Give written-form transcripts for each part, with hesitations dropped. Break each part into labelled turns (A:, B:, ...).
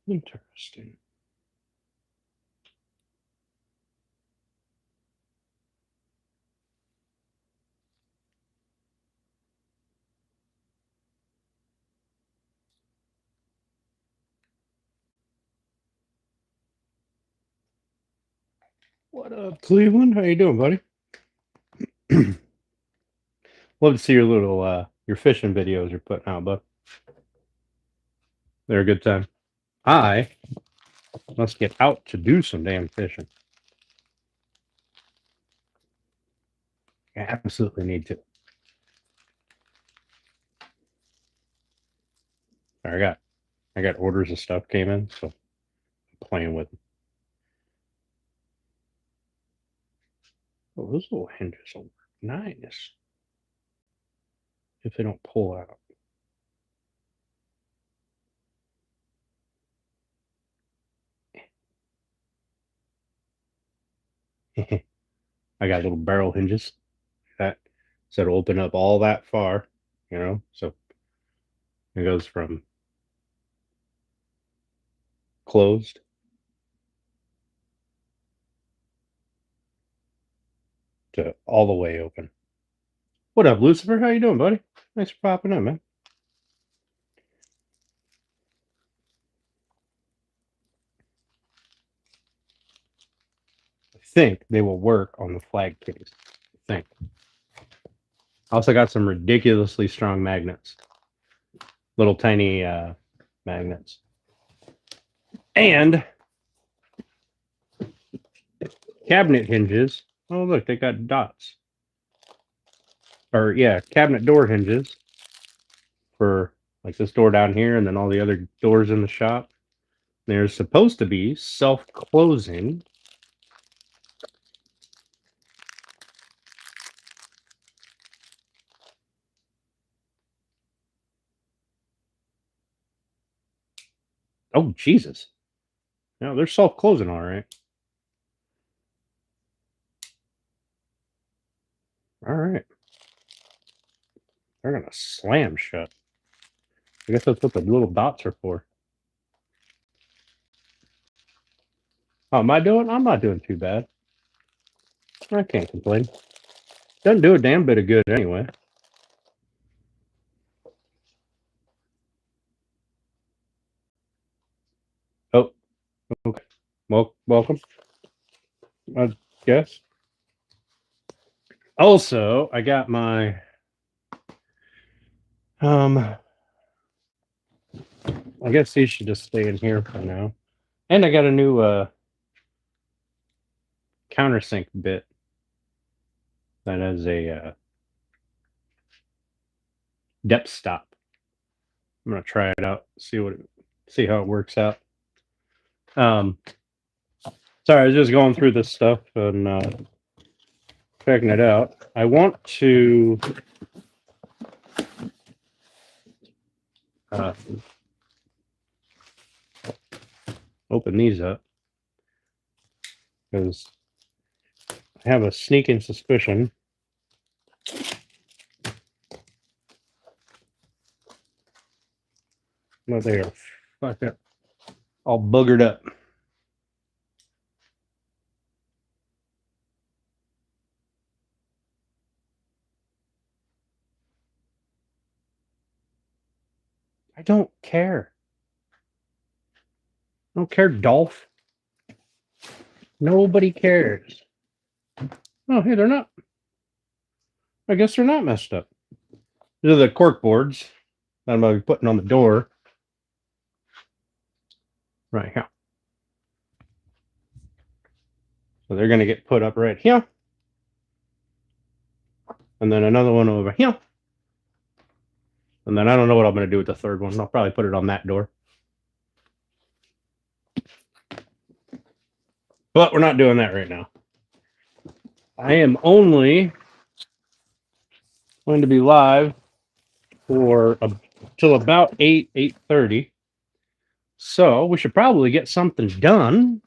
A: Interesting. What up, Cleveland? How you doing, buddy? Love to see your little your fishing videos you're putting out, bud. They're a good time. I must get out to do some damn fishing. I absolutely need to. I got orders of stuff came in, so I'm playing with them. Oh, those little hinges will work nice if they don't pull out. I got little barrel hinges that so it'll open up all that far, you know. So it goes from closed to all the way open. What up, Lucifer? How you doing, buddy? Thanks for popping in, man. I think they will work on the flag case. I think. I also got some ridiculously strong magnets. Little tiny magnets. And cabinet hinges. Oh, look, they got dots. Or, yeah, cabinet door hinges for like this door down here and then all the other doors in the shop. They're supposed to be self-closing. Oh, Jesus. No, they're self-closing all right. All right. They're going to slam shut. I guess that's what the little dots are for. How am I doing? I'm not doing too bad. I can't complain. Doesn't do a damn bit of good anyway. Oh, okay. Well, welcome. I guess. Also, I got my I guess these should just stay in here for now. And I got a new countersink bit that has a depth stop. I'm gonna try it out, see how it works out. Sorry, I was just going through this stuff and checking it out. I want to open these up because I have a sneaking suspicion that they are fucking all boogered up. I don't care. I don't care, Dolph. Nobody cares. Oh, hey, they're not. I guess they're not messed up. These are the cork boards that I'm going to be putting on the door. Right here. So they're going to get put up right here. And then another one over here. And then I don't know what I'm going to do with the third one. I'll probably put it on that door. But we're not doing that right now. I am only going to be live for till about 8:30. So we should probably get something done.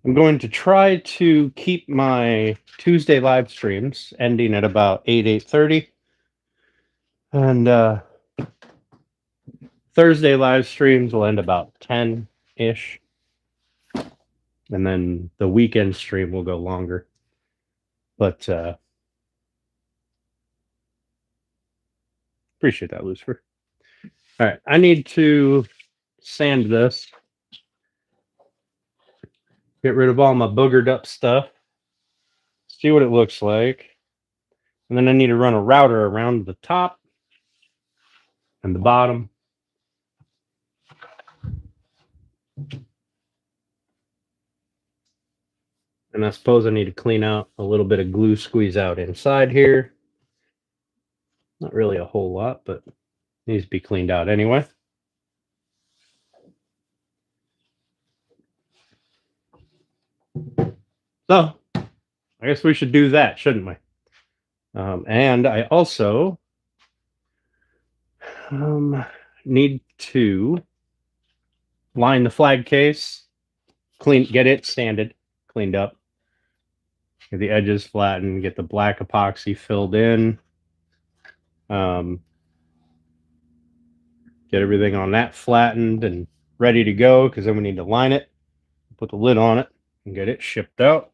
A: I'm going to try to keep my Tuesday live streams ending at about 8:30. And Thursday live streams will end about 10-ish. And then the weekend stream will go longer. But appreciate that, Lucifer. All right, I need to sand this. Get rid of all my boogered up stuff. See what it looks like. And then I need to run a router around the top and the bottom. And I suppose I need to clean out a little bit of glue squeeze out inside here. Not really a whole lot, but needs to be cleaned out anyway. So I guess we should do that, shouldn't we? And I also need to line the flag case, get it sanded, cleaned up, get the edges flattened, get the black epoxy filled in, get everything on that flattened and ready to go, because then we need to line it, put the lid on it, and get it shipped out.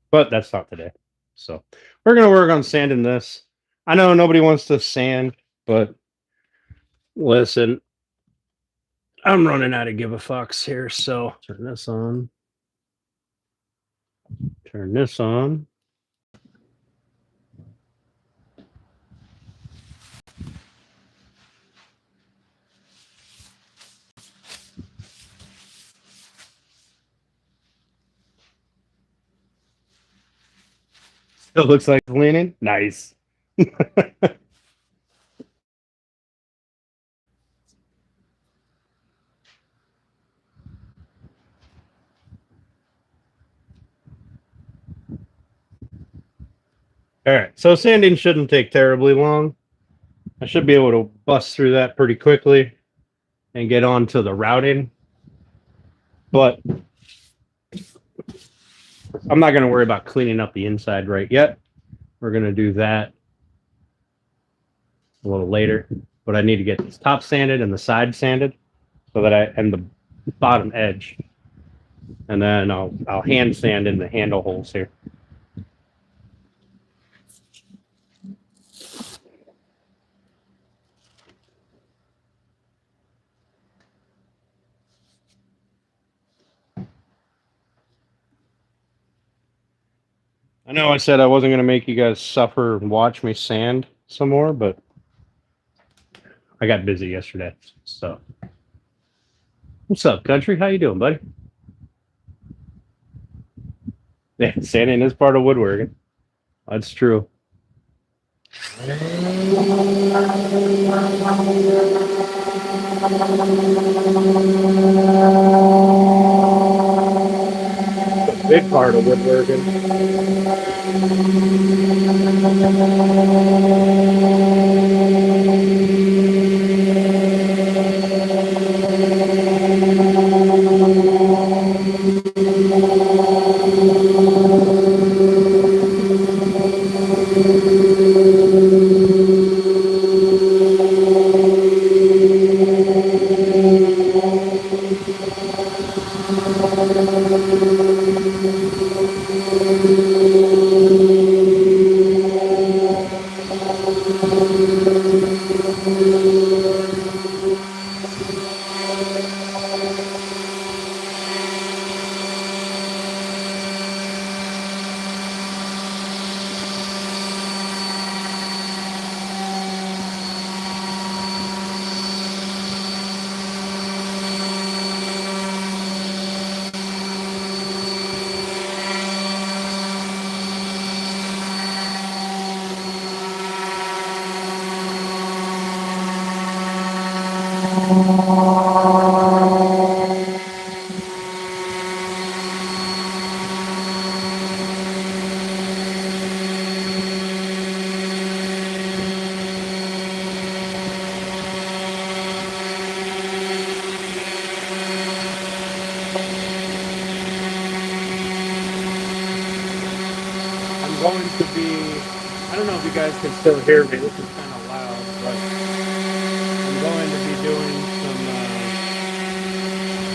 A: But that's not today. So we're going to work on sanding this. I know nobody wants to sand, but listen, I'm running out of give a fucks here. So turn this on. Turn this on. Still looks like leaning. Nice. All right, so sanding shouldn't take terribly long. I should be able to bust through that pretty quickly and get on to the routing. But I'm not going to worry about cleaning up the inside right yet. We're going to do that a little later. But I need to get this top sanded and the side sanded so that and the bottom edge. And then I'll hand sand in the handle holes here. I know I said I wasn't going to make you guys suffer and watch me sand some more, but I got busy yesterday. So, what's up, country? How you doing, buddy? Yeah, sanding is part of woodworking. That's true. It's a big part of woodworking. I'm going to be, I don't know if you guys can still hear me, this is kind of loud, but I'm going to be doing some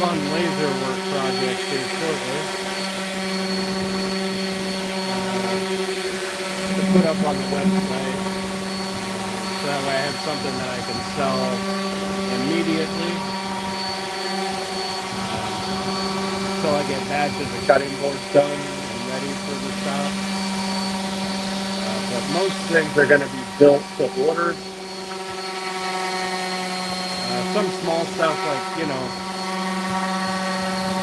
A: fun laser work projects here shortly. To put up on the website, so that way I have something that I can sell immediately. Until I get batches of cutting boards done and ready for the shop. But most things are going to be built to order. Some small stuff like,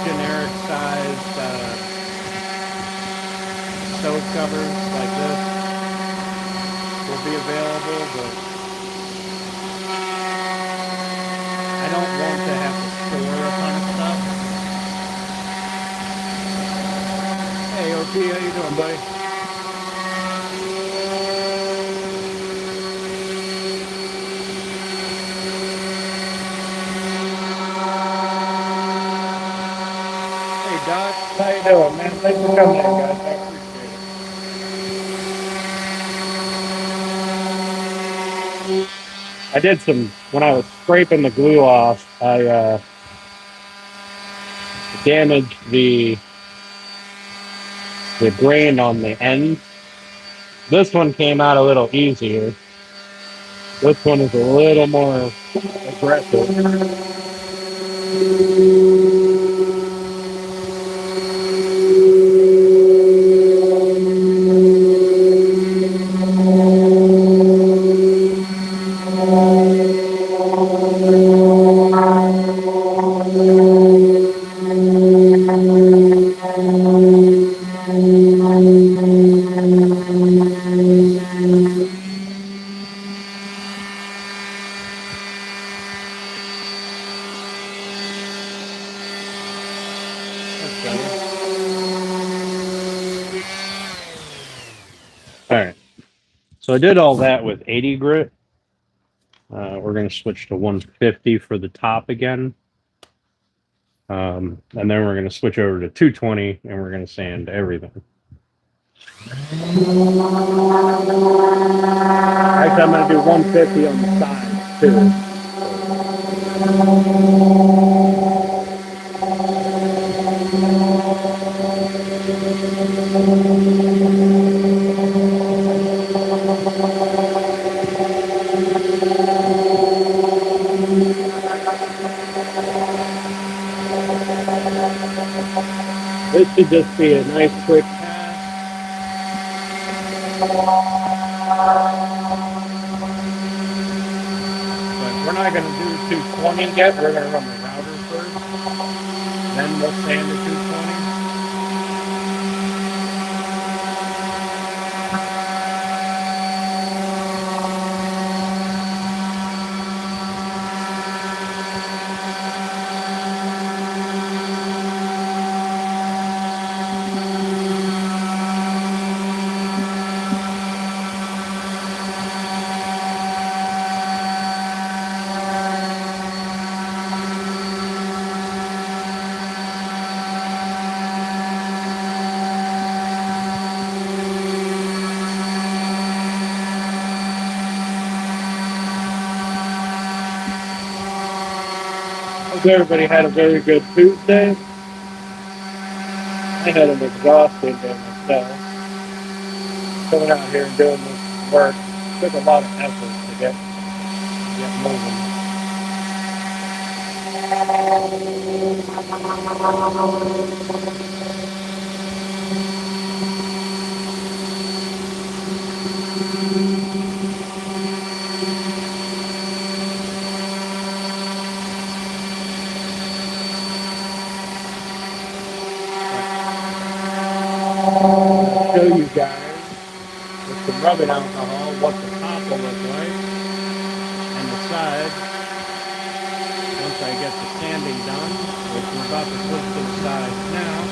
A: generic sized stove covers like this will be available, but I don't want to have to store a ton of stuff. Hey, OP, how you doing, buddy? Hey, Doc, how you doing, man? Thanks for coming in, guys. I appreciate it. I did some, when I was scraping the glue off, I damaged the grain on the end. This one came out a little easier. This one is a little more aggressive. All right. So I did all that with 80 grit. We're going to switch to 150 for the top again. And then we're going to switch over to 220 and we're going to sand everything. Actually, I'm going to do 150 on the side too. This should just be a nice quick pass. But we're not going to do 220 yet. We're going to run the router first. Then we'll sand the 220. Hope everybody had a very good Tuesday. I had an exhausting day myself. Coming out here and doing this work took a lot of effort to get moving. I'll show you guys with some rubbing alcohol what the top will look like and the side. capping done, which we're about to flip to the side now.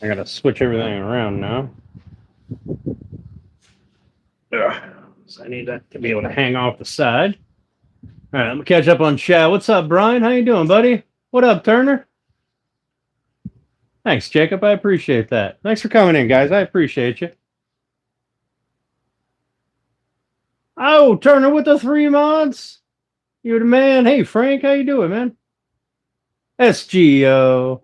A: I gotta switch everything around now. So I need that to be able to hang off the side. All right, let me catch up on chat. What's up, Brian? How you doing, buddy? What up, Turner? Thanks, Jacob. I appreciate that. Thanks for coming in, guys. I appreciate you. Oh, Turner with the 3 mods. You're the man. Hey, Frank, how you doing, man? SGO.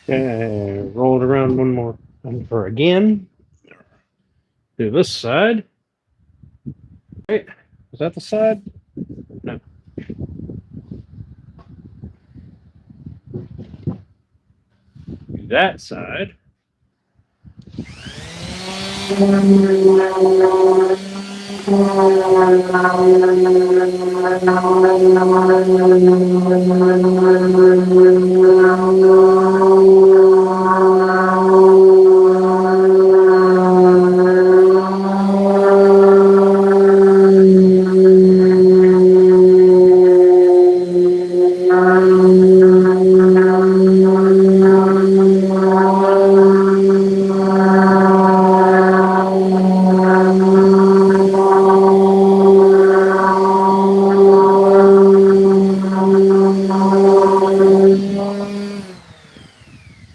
A: Okay, roll it around one more time for again. Do this side. Wait, is that the side? No. Do that side.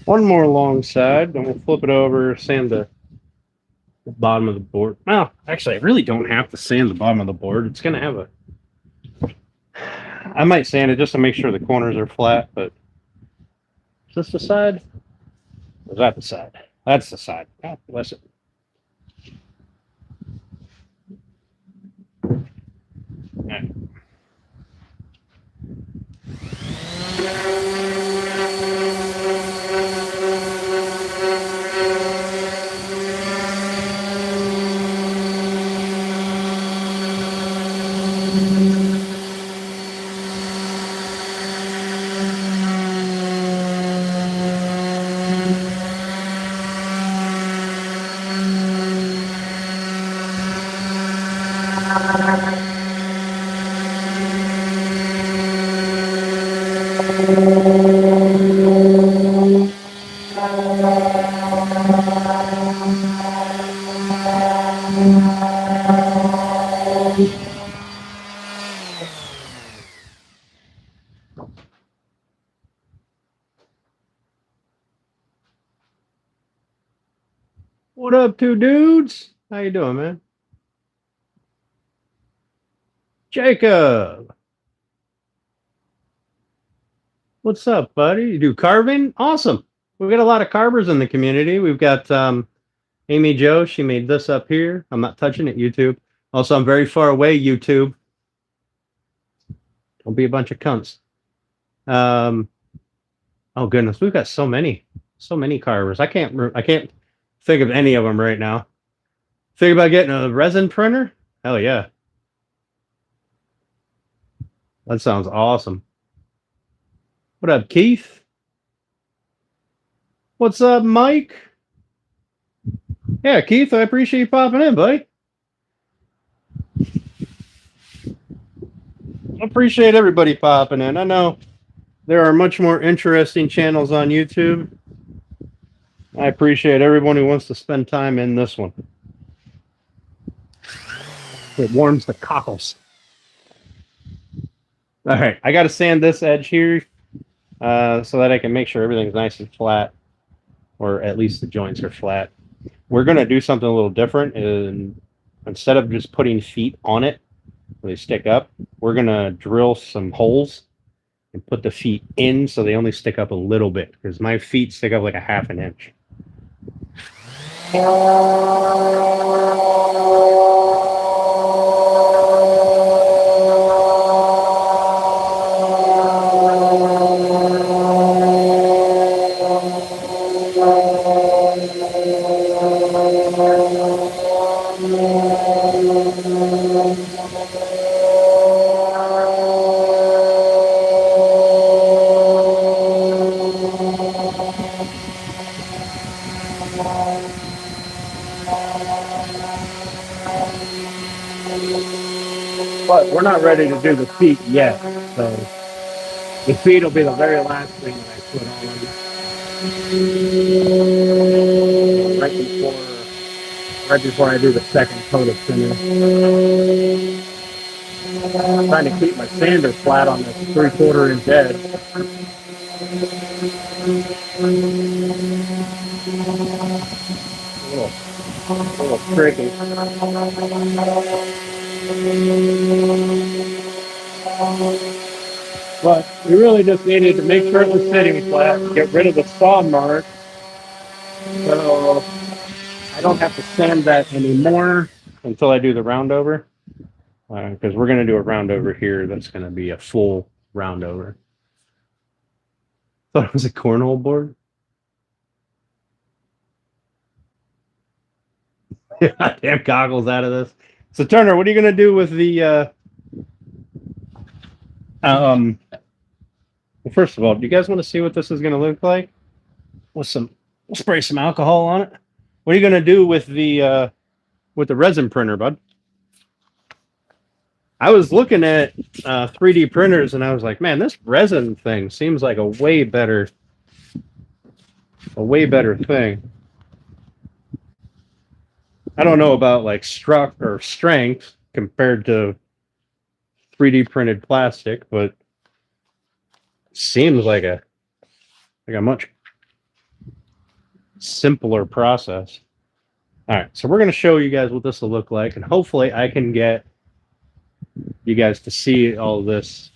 A: One more long side, then we'll flip it over, sand the bottom of the board. Well, actually, I really don't have to sand the bottom of the board. It's going to have a... I might sand it just to make sure the corners are flat, but... Is this the side? Or is that the side? That's the side. God bless it. All right. What up, two dudes? How you doing, man? Jacob. What's up, buddy? You do carving? Awesome. We've got a lot of carvers in the community. We've got Amy Jo, she made this up here. I'm not touching it, YouTube. Also, I'm very far away, YouTube. Don't be a bunch of cunts. Oh goodness, we've got so many carvers. I can't think of any of them right now. Think about getting a resin printer? Hell yeah. That sounds awesome. What up, Keith? What's up, Mike? Yeah, Keith, I appreciate you popping in, buddy. I appreciate everybody popping in. I know there are much more interesting channels on YouTube. I appreciate everyone who wants to spend time in this one. It warms the cockles. All right, I got to sand this edge here so that I can make sure everything's nice and flat, or at least the joints are flat. We're going to do something a little different. And instead of just putting feet on it, where they stick up, we're going to drill some holes and put the feet in so they only stick up a little bit, because my feet stick up like a half an inch. But we're not ready to do the feet yet, so the feet will be the very last thing that I put on right before I do the second coat of thinner. I'm trying to keep my sander flat on this 3/4 inch edge. A little tricky. But we really just needed to make sure it was sitting flat, get rid of the saw mark, so I don't have to sand that anymore until I do the round over, because we're going to do a round over here that's going to be a full round over. Thought it was a cornhole board. Damn goggles out of this. So Turner, what are you going to do with the well, first of all, do you guys want to see what this is going to look like? We'll spray some alcohol on it. What are you going to do with the resin printer, bud? I was looking at 3D printers and I was like, man, this resin thing seems like a way better thing. I don't know about like strength compared to 3D printed plastic, but it seems like a much simpler process. All right, so we're going to show you guys what this will look like, and hopefully I can get you guys to see all this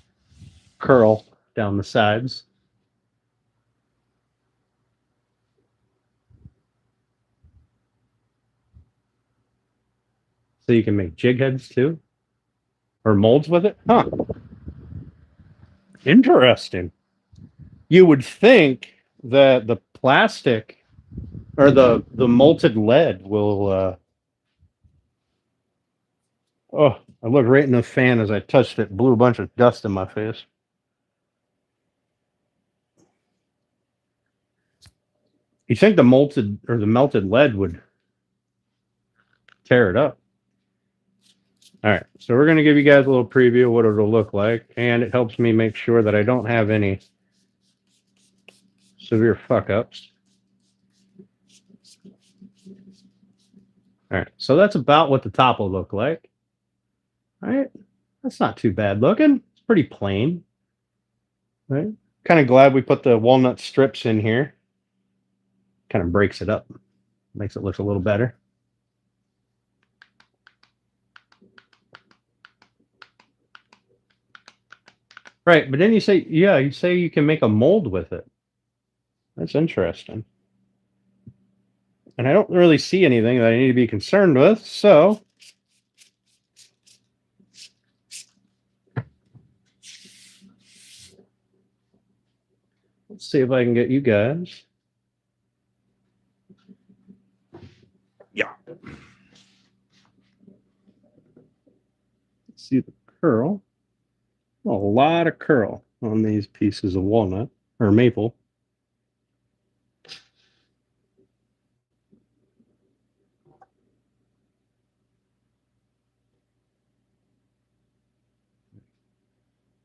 A: curl down the sides. So you can make jig heads too, or molds with it. Huh. Interesting. You would think that the plastic or the molted lead will oh, I looked right in the fan as I touched it, blew a bunch of dust in my face. You think the melted lead would tear it up? All right, so we're going to give you guys a little preview of what it'll look like, and it helps me make sure that I don't have any severe fuck-ups. All right, so that's about what the top will look like. All right, that's not too bad looking. It's pretty plain. All right, kind of glad we put the walnut strips in here. Kind of breaks it up, makes it look a little better. Right, but then you say you can make a mold with it. That's interesting. And I don't really see anything that I need to be concerned with, so let's see if I can get you guys. Yeah. See the curl. A lot of curl on these pieces of walnut or maple.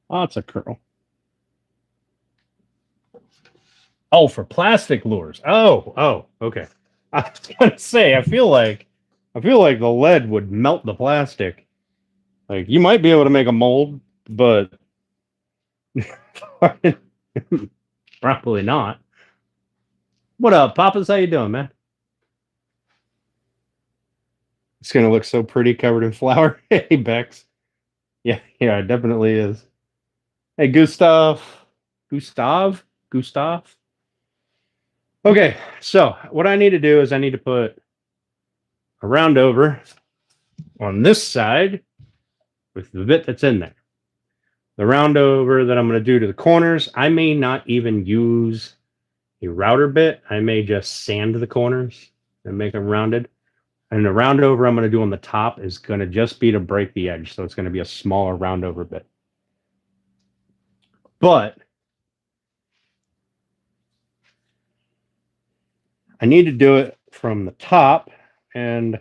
A: Lots of curl. Oh, for plastic lures. Oh, okay. I was gonna say, I feel like the lead would melt the plastic. Like you might be able to make a mold, but probably not. What up, Papas? How you doing, man? It's gonna look so pretty covered in flour. Hey, Bex. Yeah, it definitely is. Hey, Gustav. Okay, so what I need to do is I need to put a round over on this side with the bit that's in there. The round over that I'm going to do to the corners, I may not even use a router bit. I may just sand the corners and make them rounded. And the round over I'm going to do on the top is going to just be to break the edge. So it's going to be a smaller round over bit. But I need to do it from the top, and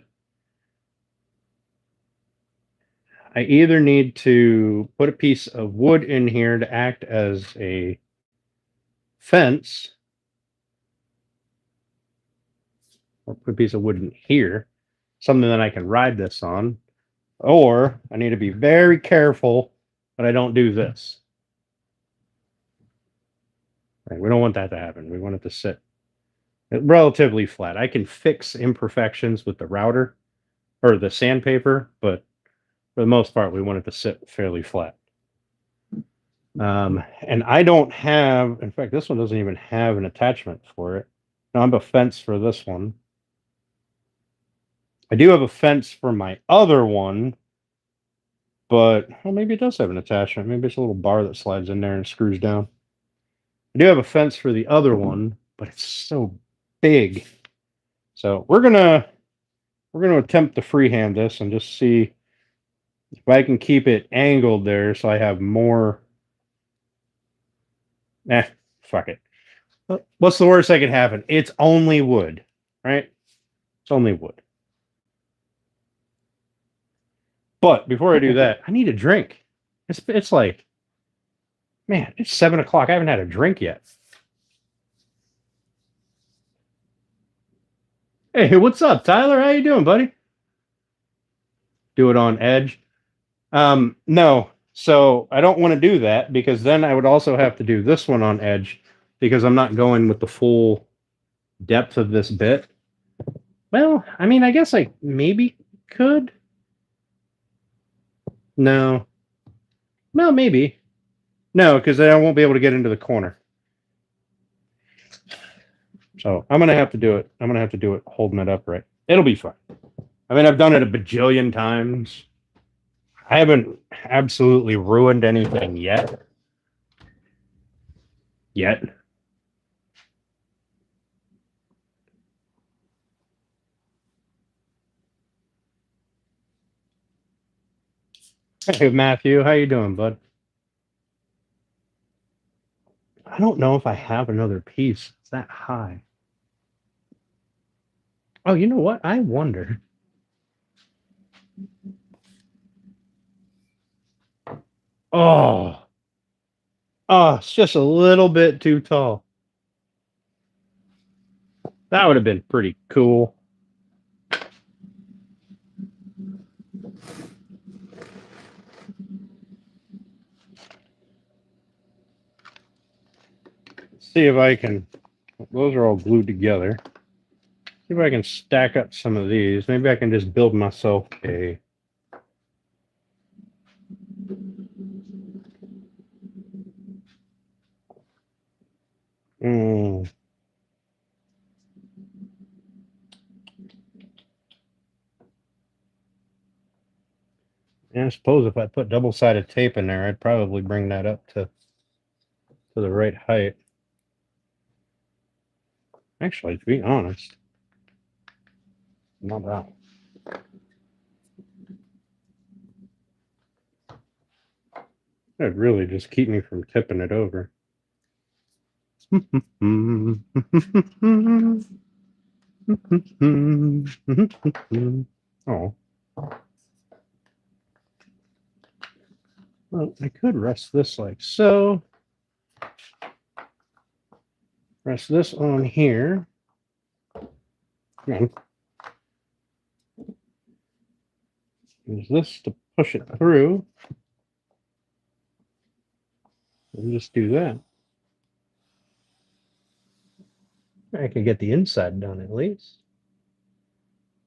A: I either need to put a piece of wood in here to act as a fence, or put a piece of wood in here, something that I can ride this on, or I need to be very careful that I don't do this. Right, we don't want that to happen. We want it to sit relatively flat. I can fix imperfections with the router or the sandpaper, but for the most part, we want it to sit fairly flat. And I don't have, in fact, this one doesn't even have an attachment for it. Now I have a fence for this one. I do have a fence for my other one, but well, maybe it does have an attachment. Maybe it's a little bar that slides in there and screws down. I do have a fence for the other one, but it's so big. So we're gonna attempt to freehand this and just see if I can keep it angled there so I have more. Fuck it. What's the worst that could happen? It's only wood, right? It's only wood. But before I do that, I need a drink. It's like, man, it's 7 o'clock. I haven't had a drink yet. Hey, what's up, Tyler? How you doing, buddy? Do it on edge. No. So I don't want to do that because then I would also have to do this one on edge because I'm not going with the full depth of this bit. Well, I mean, I guess I maybe could. No. Well, maybe. No, because then I won't be able to get into the corner. So I'm gonna have to do it. I'm gonna have to do it holding it upright. It'll be fun. I mean, I've done it a bajillion times. I haven't absolutely ruined anything yet. Yet. Hey, Matthew, how you doing, bud? I don't know if I have another piece. It's that high. Oh, you know what? I wonder. Oh, it's just a little bit too tall. That would have been pretty cool. See if I can. Those are all glued together. See if I can stack up some of these. Maybe I can just build myself a. And I suppose if I put double-sided tape in there, I'd probably bring that up to the right height. Actually, to be honest, not that. That'd really just keep me from tipping it over. Oh. Well, I could rest this like so. Rest this on here. And use this to push it through. And just do that. I could get the inside done at least.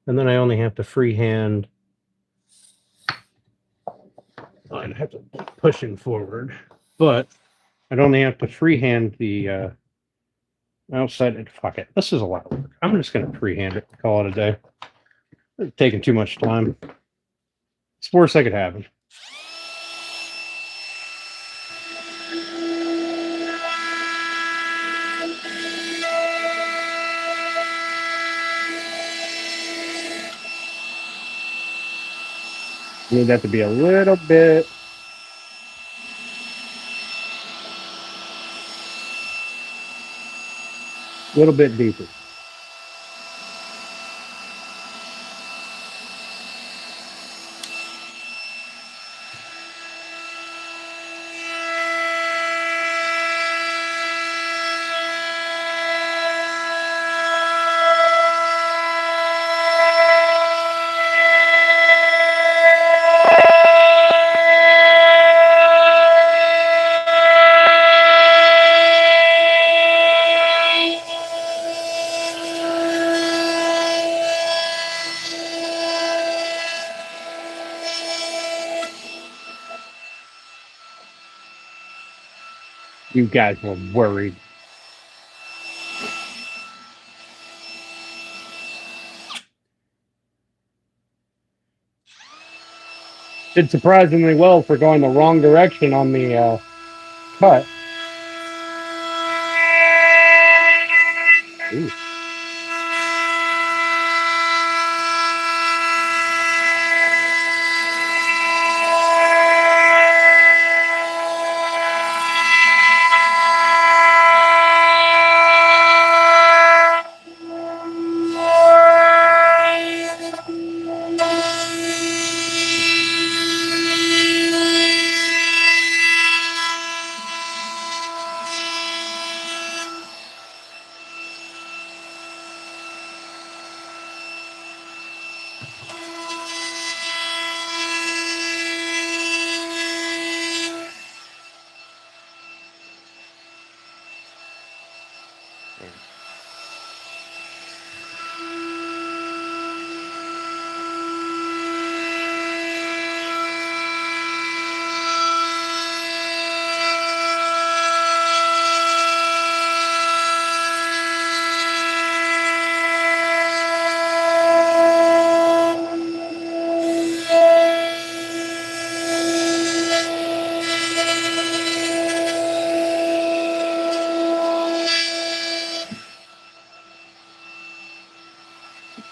A: And then I only have to freehand. I'd have to keep pushing forward, but I'd only have to freehand the outside. Fuck it. This is a lot of work. I'm just going to freehand it. Call it a day. It's taking too much time. It's the worst that could happen. Need that to be a little bit deeper. You guys were worried. Did surprisingly well for going the wrong direction on the cut. Ooh.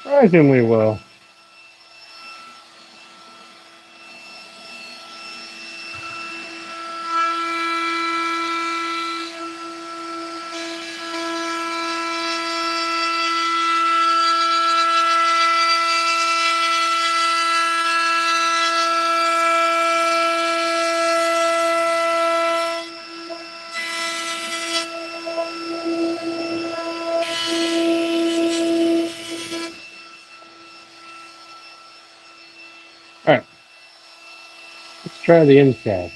A: Surprisingly well. All right, let's try the inside.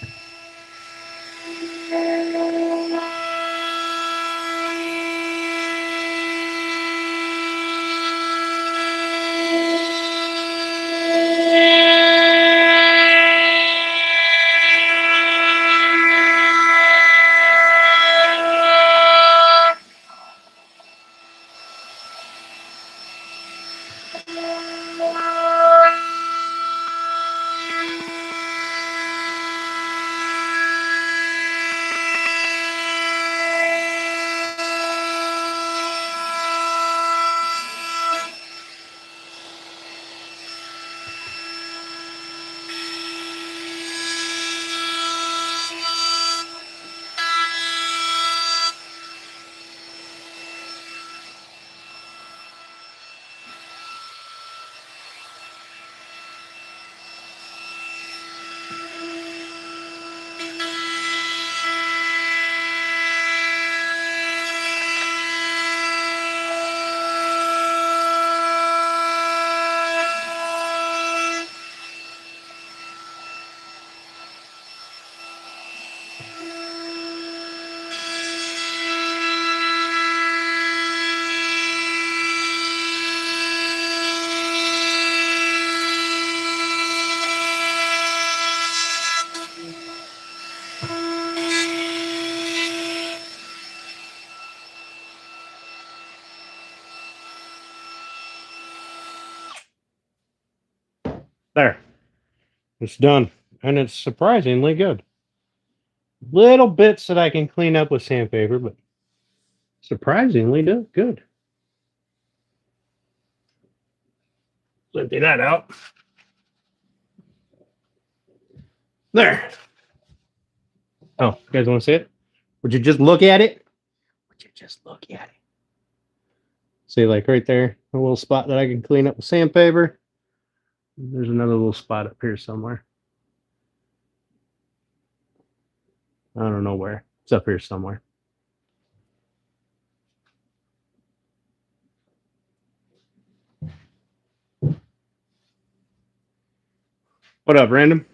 A: There. It's done. And it's surprisingly good. Little bits that I can clean up with sandpaper, but surprisingly good. Empty that out. There. Oh, you guys want to see it? Would you just look at it? Would you just look at it? See, like right there, a little spot that I can clean up with sandpaper. There's another little spot up here somewhere. I don't know where. It's up here somewhere. What up, Random?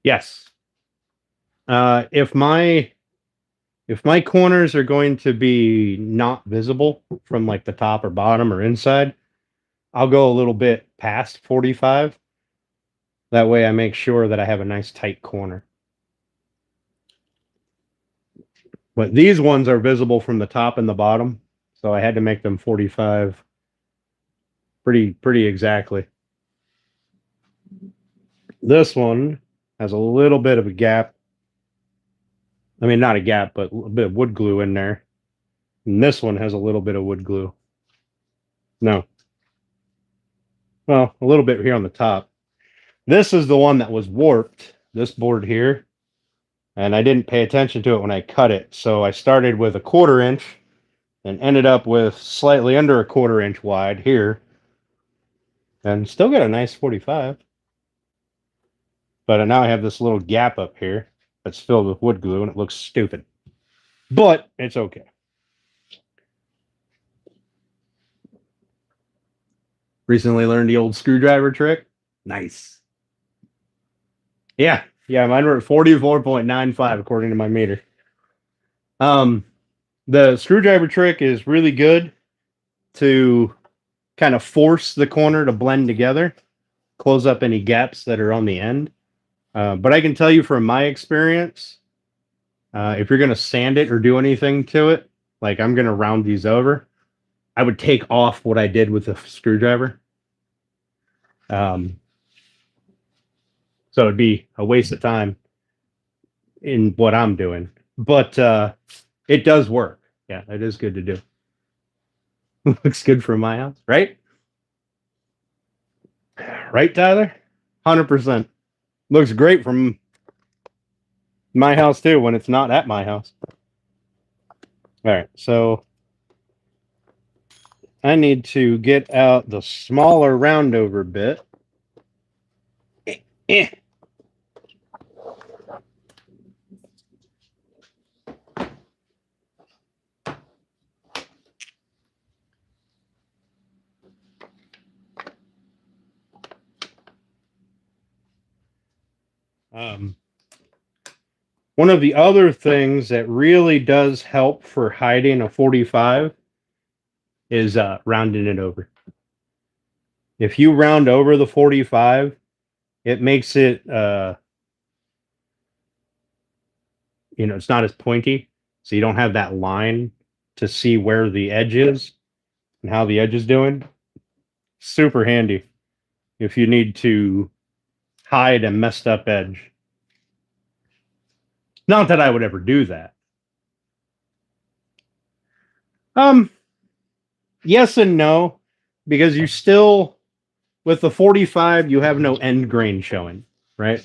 A: Yes. If my corners are going to be not visible from like the top or bottom or inside, I'll go a little bit past 45. That way I make sure that I have a nice tight corner. But these ones are visible from the top and the bottom, so I had to make them 45 pretty exactly. This one has a little bit of a gap. I mean, not a gap, but a bit of wood glue in there. And this one has a little bit of wood glue. No. Well, a little bit here on the top. This is the one that was warped, this board here. And I didn't pay attention to it when I cut it. So I started with a 1/4 inch and ended up with slightly under a 1/4 inch wide here. And still got a nice 45. But now I have this little gap up here that's filled with wood glue and it looks stupid. But it's okay. Recently learned the old screwdriver trick. Nice. Yeah, mine were at 44.95 according to my meter. The screwdriver trick is really good to kind of force the corner to blend together, close up any gaps that are on the end. But I can tell you from my experience, if you're going to sand it or do anything to it, like I'm going to round these over, I would take off what I did with the screwdriver. So it'd be a waste of time in what I'm doing. But it does work. Yeah, it is good to do. Looks good for my house, right? Right, Tyler? 100%. Looks great from my house, too, when it's not at my house. All right, so I need to get out the smaller roundover bit. One of the other things that really does help for hiding a 45 is rounding it over. If you round over the 45, it makes it, it's not as pointy. So you don't have that line to see where the edge is and how the edge is doing. Super handy if you need to hide a messed up edge. Not that I would ever do that. Yes and no, because you still, with the 45, you have no end grain showing, right?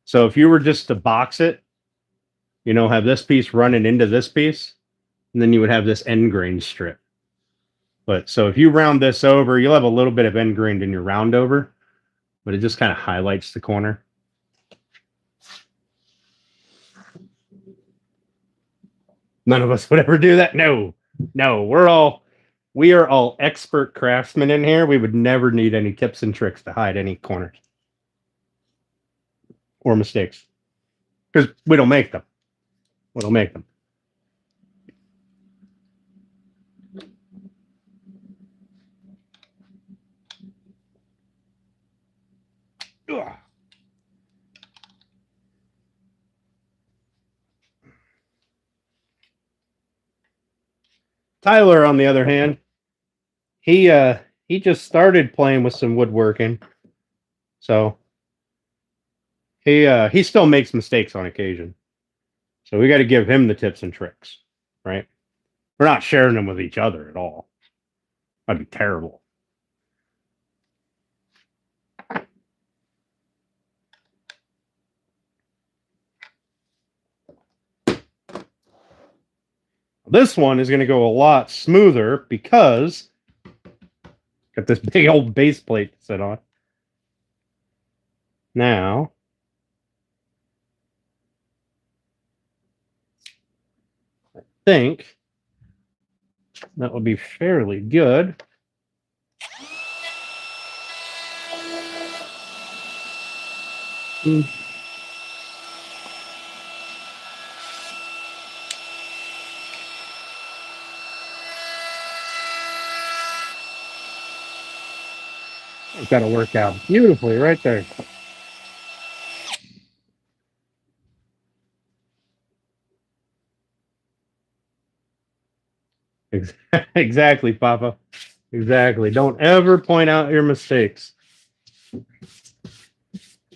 A: So if you were just to box it, have this piece running into this piece, and then you would have this end grain strip. But so if you round this over, you'll have a little bit of end grain in your round over, but it just kind of highlights the corner. None of us would ever do that. No, No, we are all expert craftsmen in here. We would never need any tips and tricks to hide any corners or mistakes because we don't make them. We don't make them. Ugh. Tyler, on the other hand, he just started playing with some woodworking, so he still makes mistakes on occasion. So we got to give him the tips and tricks, right? We're not sharing them with each other at all. That'd be terrible. This one is going to go a lot smoother because got this big old base plate to sit on. Now, I think that will be fairly good. It's got to work out beautifully right there. Exactly, Papa. Exactly. Don't ever point out your mistakes.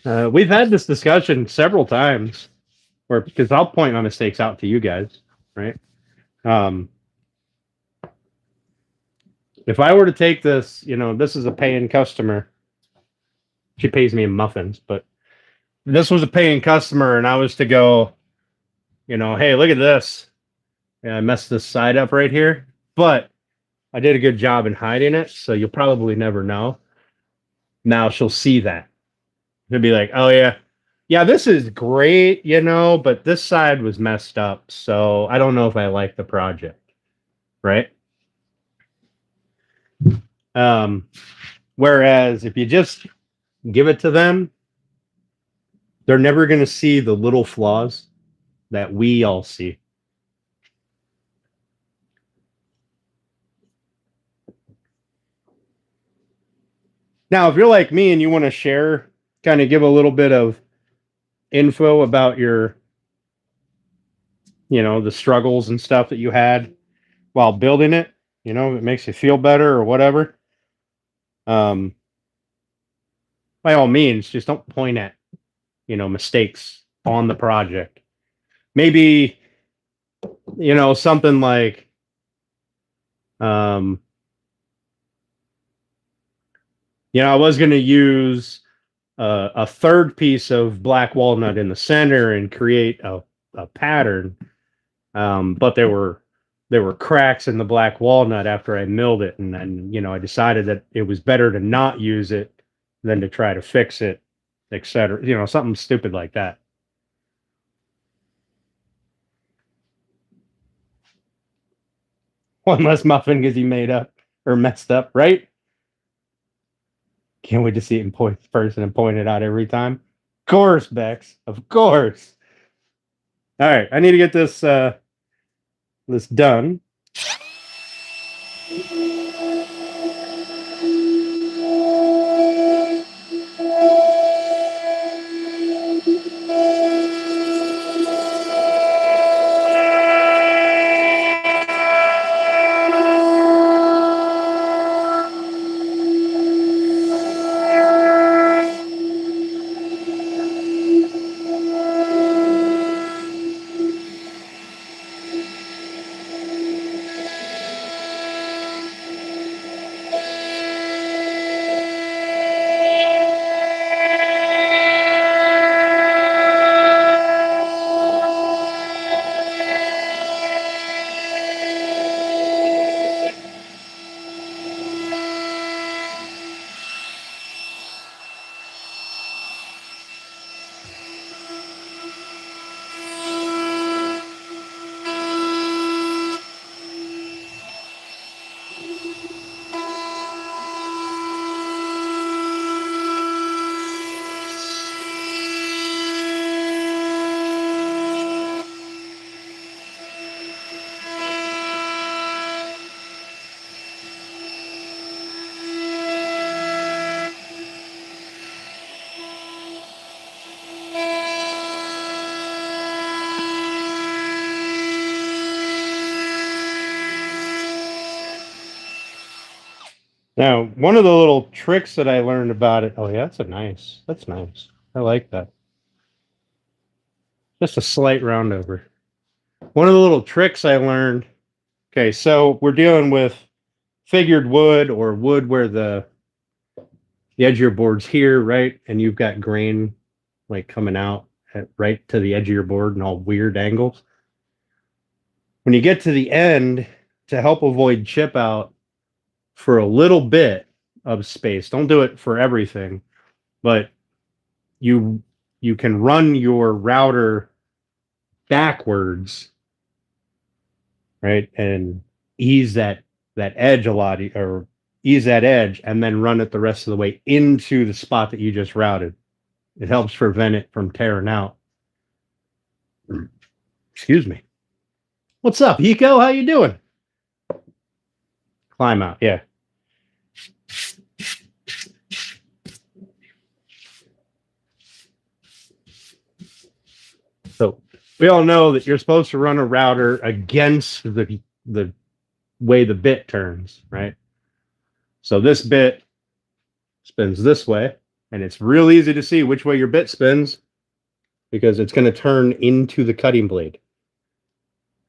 A: We've had this discussion several times, where because I'll point my mistakes out to you guys, right? Um, if I were to take this, this is a paying customer. She pays me in muffins, but this was a paying customer, and I was to go, hey, look at this. Yeah, I messed this side up right here, but I did a good job in hiding it, so you'll probably never know. Now she'll see that. She'll be like, oh, yeah, this is great, but this side was messed up, so I don't know if I like the project, right? Whereas if you just give it to them, they're never going to see the little flaws that we all see. Now, if you're like me and you want to share, kind of give a little bit of info about your, the struggles and stuff that you had while building it, if it makes you feel better or whatever, by all means, just don't point at, mistakes on the project. Maybe, something like, I was going to use a third piece of black walnut in the center and create a pattern, but there were cracks in the black walnut after I milled it, and then I decided that it was better to not use it than to try to fix it, etc. Something stupid like that. One less muffin because he made up or messed up, right? Can't wait to see it in person and point it out every time. Of course, Bex. Of course. All right, I need to get this done. Now, one of the little tricks that I learned about it. Oh yeah, that's nice. I like that. Just a slight round over. One of the little tricks I learned. Okay, so we're dealing with figured wood or wood where the edge of your board's here, right? And you've got grain like coming out right to the edge of your board in all weird angles. When you get to the end, to help avoid chip out for a little bit of space, don't do it for everything, but you you can run your router backwards, right? And ease that edge a lot, or ease that edge and then run it the rest of the way into the spot that you just routed. It helps prevent it from tearing out. Excuse me. What's up, Hiko? How you doing? Climb out, yeah. So we all know that you're supposed to run a router against the way the bit turns, right? So this bit spins this way, and it's real easy to see which way your bit spins because it's going to turn into the cutting blade.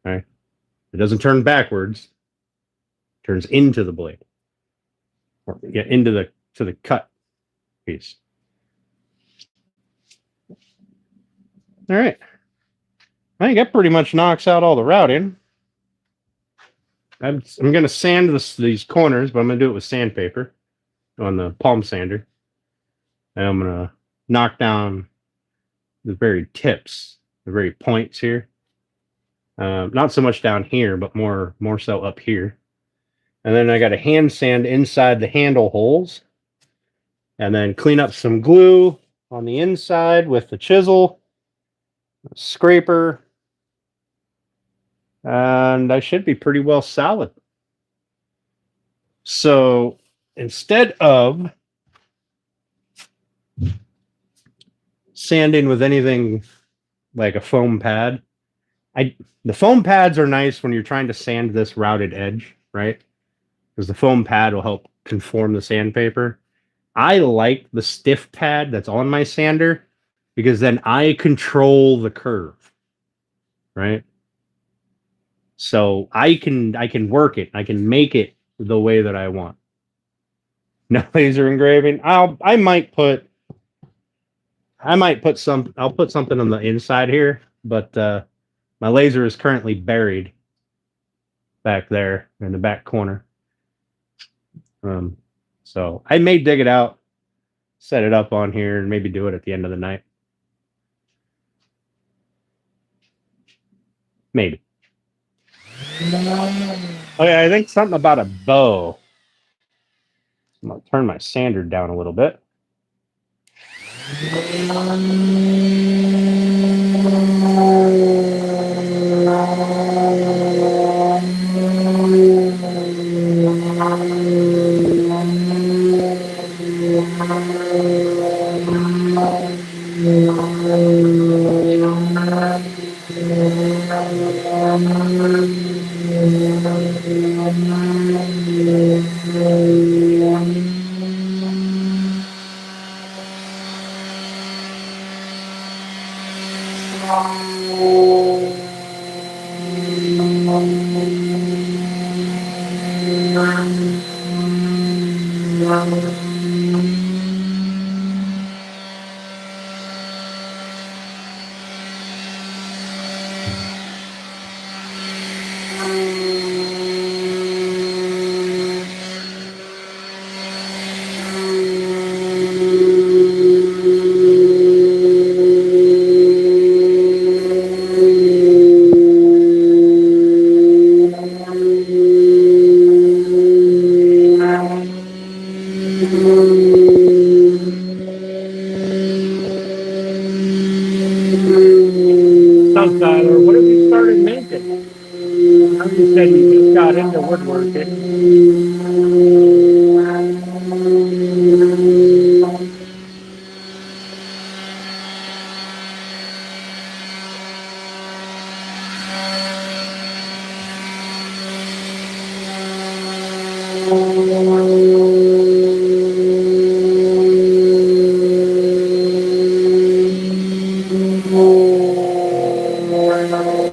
A: Right? It doesn't turn backwards; it turns into the blade, or yeah, into the cut piece. All right. I think that pretty much knocks out all the routing. I'm going to sand these corners, but I'm going to do it with sandpaper on the palm sander. And I'm going to knock down the very tips, the very points here. Not so much down here, but more so up here. And then I got a hand sand inside the handle holes. And then clean up some glue on the inside with the chisel, scraper, and I should be pretty well solid. So instead of sanding with anything like a foam pad, the foam pads are nice when you're trying to sand this routed edge, right? Because the foam pad will help conform the sandpaper. I like the stiff pad that's on my sander because then I control the curve, right? So I can work it. I can make it the way that I want. No laser engraving. I'll put something on the inside here, but my laser is currently buried back there in the back corner. So I may dig it out, set it up on here, and maybe do it at the end of the night. Maybe. Okay, I think something about a bow. I'm gonna turn my sander down a little bit. So, Tyler, what have you started making? You said you just got into woodworking. No.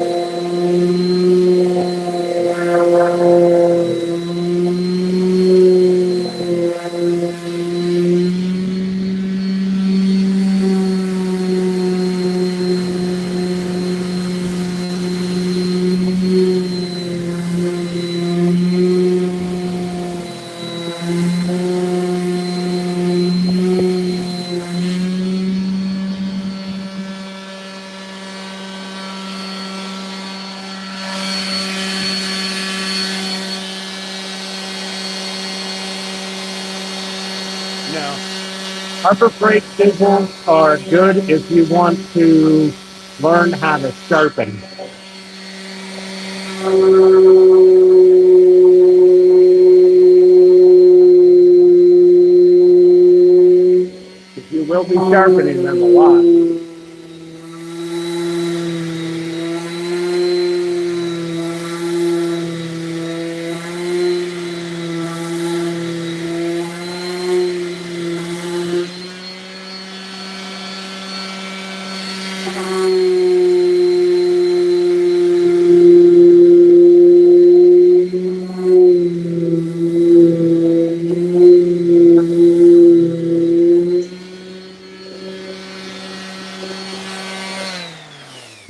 A: Harbor Freight chisels are good if you want to learn how to sharpen. You will be sharpening them a lot.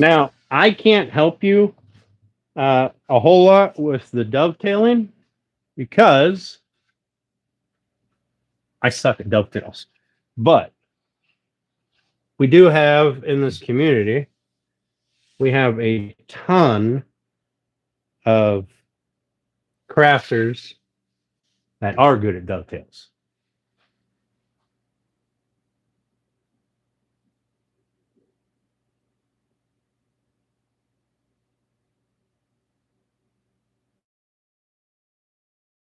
A: Now, I can't help you a whole lot with the dovetailing because I suck at dovetails. But we do have in this community, we have a ton of crafters that are good at dovetails.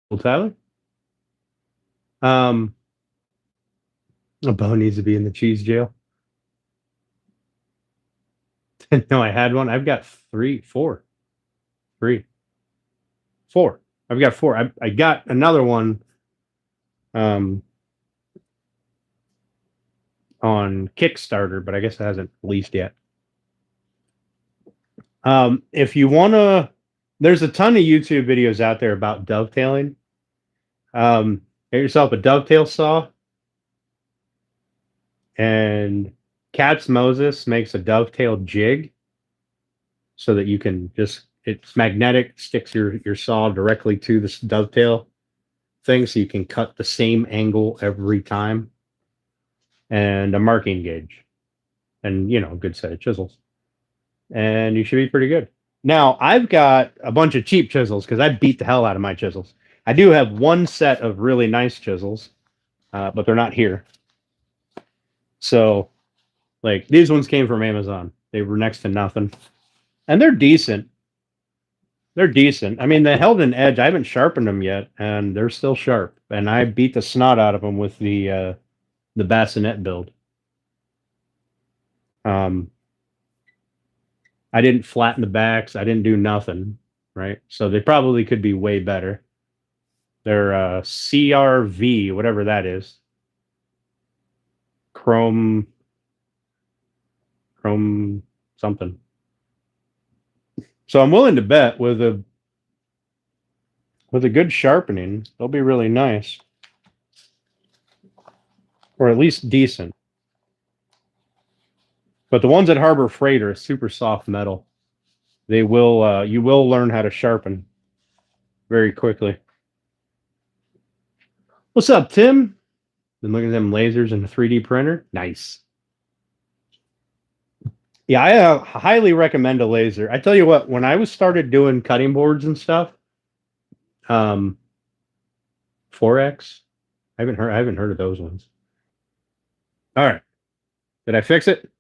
A: Well, Tyler, um, a bow needs to be in the cheese jail. No, I had one. I've got three, four, three, four. I've got four. I got another one um, on Kickstarter, but I guess it hasn't released yet. If you want to, there's a ton of YouTube videos out there about dovetailing. Get yourself a dovetail saw, and Cat's Moses makes a dovetail jig so that you can just, it's magnetic, sticks your saw directly to this dovetail thing so you can cut the same angle every time, and a marking gauge, and a good set of chisels, and you should be pretty good. Now, I've got a bunch of cheap chisels because I beat the hell out of my chisels. I do have one set of really nice chisels, but they're not here. So, like, these ones came from Amazon. They were next to nothing, and they're decent. They're decent. I mean, they held an edge. I haven't sharpened them yet, and they're still sharp. And I beat the snot out of them with the bassinet build. I didn't flatten the backs. I didn't do nothing, right? So they probably could be way better. They're CRV, whatever that is. Chrome something. So I'm willing to bet with a good sharpening, they'll be really nice, or at least decent. But the ones at Harbor Freight are super soft metal. They will you will learn how to sharpen very quickly. What's up, Tim? Been looking at them lasers in a 3D printer. Nice. Yeah, I highly recommend a laser. I tell you what, when I was started doing cutting boards and stuff, 4X, I haven't heard of those ones. All right, did I fix it?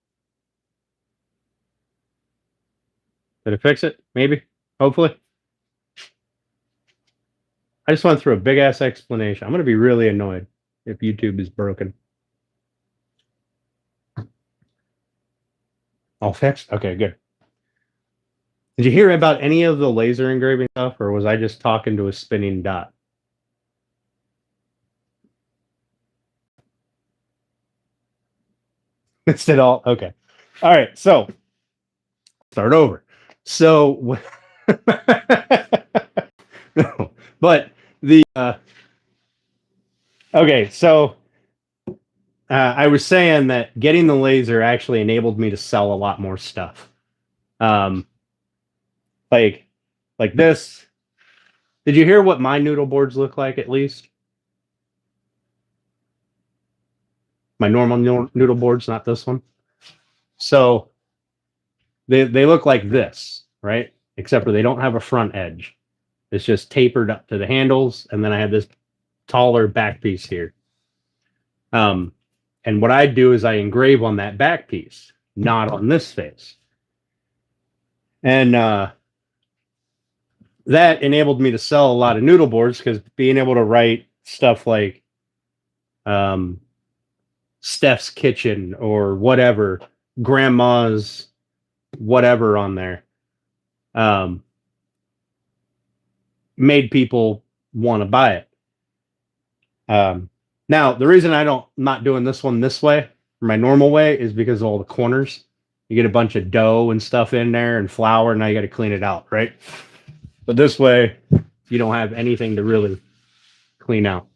A: Did I fix it? Maybe, hopefully. I just went through a big ass explanation. I'm gonna be really annoyed if YouTube is broken. All fixed? Okay, good. Did you hear about any of the laser engraving stuff, or was I just talking to a spinning dot? It's it all okay. All right, so start over. So, no, but the okay, so I was saying that getting the laser actually enabled me to sell a lot more stuff. Um, like, like this. Did you hear what my noodle boards look like? At least my normal noodle boards, not this one. So they look like this, right? Except for they don't have a front edge. It's just tapered up to the handles, and then I have this taller back piece here. Um, and what I do is I engrave on that back piece, not on this face. And that enabled me to sell a lot of noodle boards because being able to write stuff like Steph's Kitchen or whatever, Grandma's whatever on there, made people want to buy it. Now, the reason I'm not doing this one this way, my normal way, is because of all the corners. You get a bunch of dough and stuff in there and flour, and now you got to clean it out, right? But this way, you don't have anything to really clean out.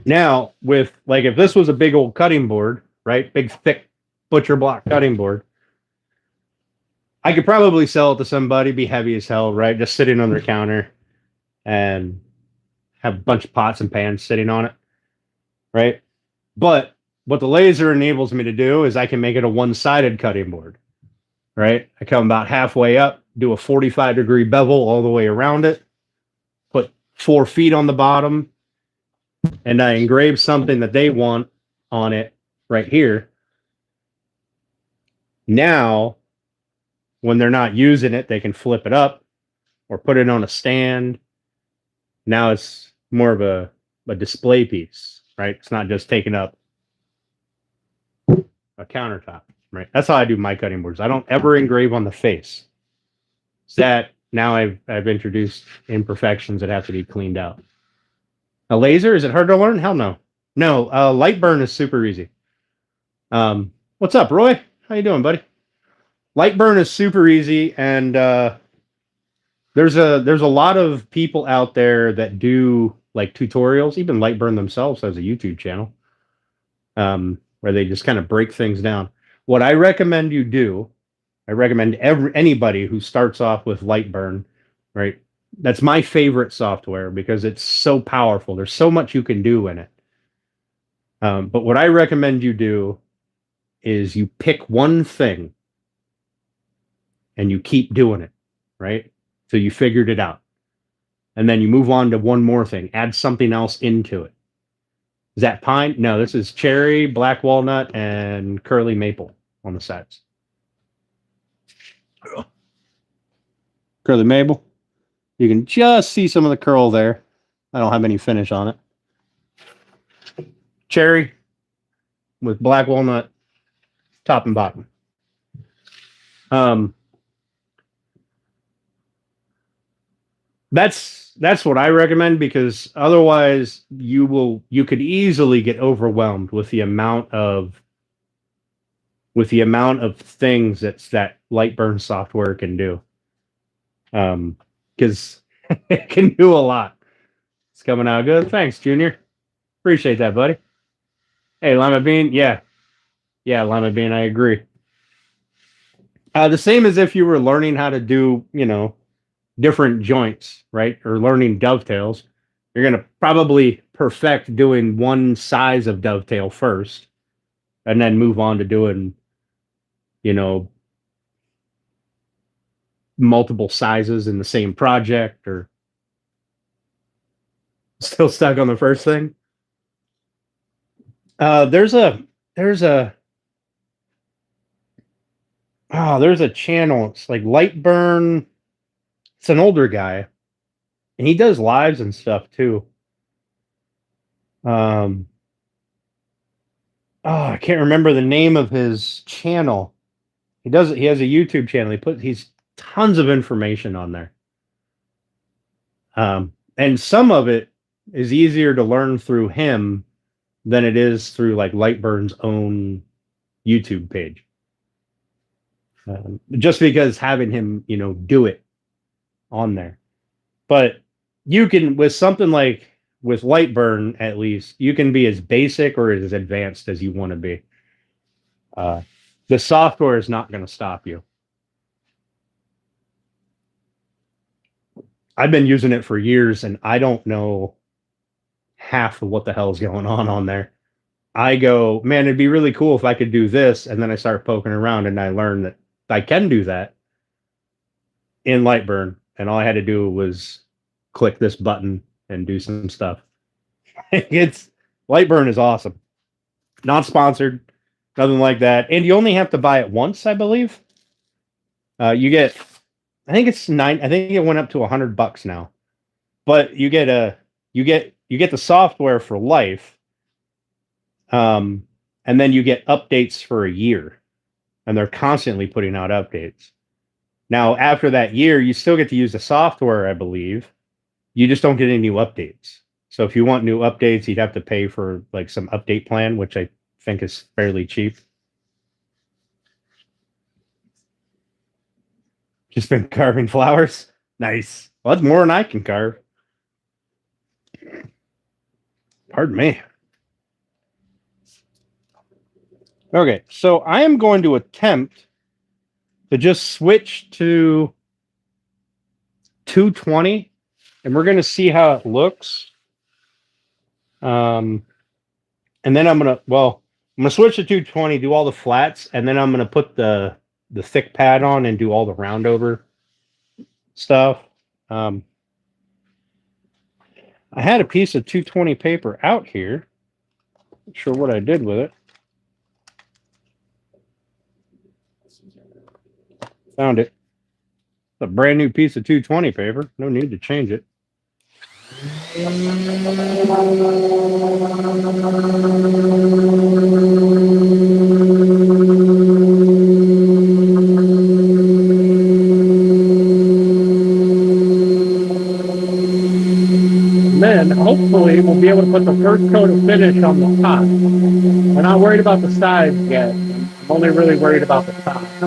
A: Now, with like if this was a big old cutting board, right? Big, thick butcher block cutting board, I could probably sell it to somebody, be heavy as hell, right? Just sitting on their counter and have a bunch of pots and pans sitting on it, right? But what the laser enables me to do is I can make it a one-sided cutting board, right? I come about halfway up, do a 45-degree bevel all the way around it, put 4 feet on the bottom, and I engrave something that they want on it right here. Now, when they're not using it, they can flip it up or put it on a stand. Now it's more of a display piece, right? It's not just taking up a countertop, right? That's how I do my cutting boards. I don't ever engrave on the face. That now I've introduced imperfections that have to be cleaned out. A laser, is it hard to learn? Hell no. No, light burn is super easy. What's up, Roy? How you doing, buddy? Light burn is super easy, and there's a lot of people out there that do like tutorials. Even Lightburn themselves has a YouTube channel where they just kind of break things down. What I recommend you do, I recommend anybody who starts off with Lightburn, right? That's my favorite software because it's so powerful. There's so much you can do in it. But what I recommend you do is you pick one thing and you keep doing it, right? So you figured it out. And then you move on to one more thing. Add something else into it. Is that pine? No, this is cherry, black walnut, and curly maple on the sides. Curly maple. You can just see some of the curl there. I don't have any finish on it. Cherry with black walnut, top and bottom. That's what I recommend, because otherwise you could easily get overwhelmed with the amount of things that Lightburn software can do. Because it can do a lot. It's coming out good. Thanks, Junior. Appreciate that, buddy. Hey, Lima Bean. Yeah, Lima Bean. I agree. The same as if you were learning how to do, different joints, right? Or learning dovetails. You're going to probably perfect doing one size of dovetail first and then move on to doing, multiple sizes in the same project. Or still stuck on the first thing. There's a channel. It's like Lightburn. It's an older guy, and he does lives and stuff too. I can't remember the name of his channel. He has a YouTube channel. He's tons of information on there. And some of it is easier to learn through him than it is through like Lightburn's own YouTube page. just because having him, do it on there. But you can, with something like with Lightburn, at least, you can be as basic or as advanced as you want to be. Uh, the software is not going to stop you. I've been using it for years, and I don't know half of what the hell's going on there. I go, man, it'd be really cool if I could do this, and then I start poking around, and I learn that I can do that in Lightburn, and all I had to do was click this button and do some stuff. It's Lightburn is awesome. Not sponsored, nothing like that, and you only have to buy it once, I believe. You get, I think it's nine. I think it went up to $100 now, but you get the software for life, and then you get updates for a year, and they're constantly putting out updates. Now, after that year, you still get to use the software, I believe. You just don't get any new updates. So if you want new updates, you'd have to pay for like some update plan, which I think is fairly cheap. Just been carving flowers. Nice. Well, that's more than I can carve. Pardon me. Okay, so I am going to attempt to just switch to 220, and we're going to see how it looks. And then I'm going to switch to 220, do all the flats, and then I'm going to put the thick pad on and do all the round over stuff. I had a piece of 220 paper out here. Not sure what I did with it. Found it. It's a brand new piece of 220 paper. No need to change it. Then hopefully we'll be able to put the first coat of finish on the top. We're not worried about the sides yet. I'm only really worried about the top. I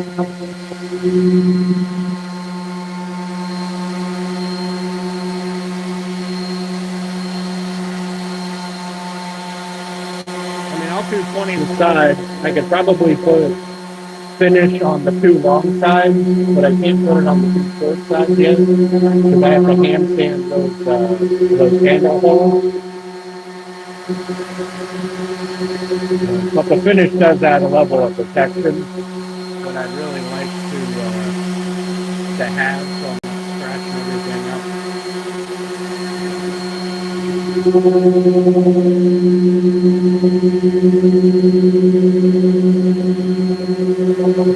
A: mean, I'll 220 the side. I could probably put finish on the two long sides, but I can't put it on the two short sides yet because I have to hand sand those handle holes. But the finish does add a level of protection that I'd really like to have, so I'm not scratching everything up.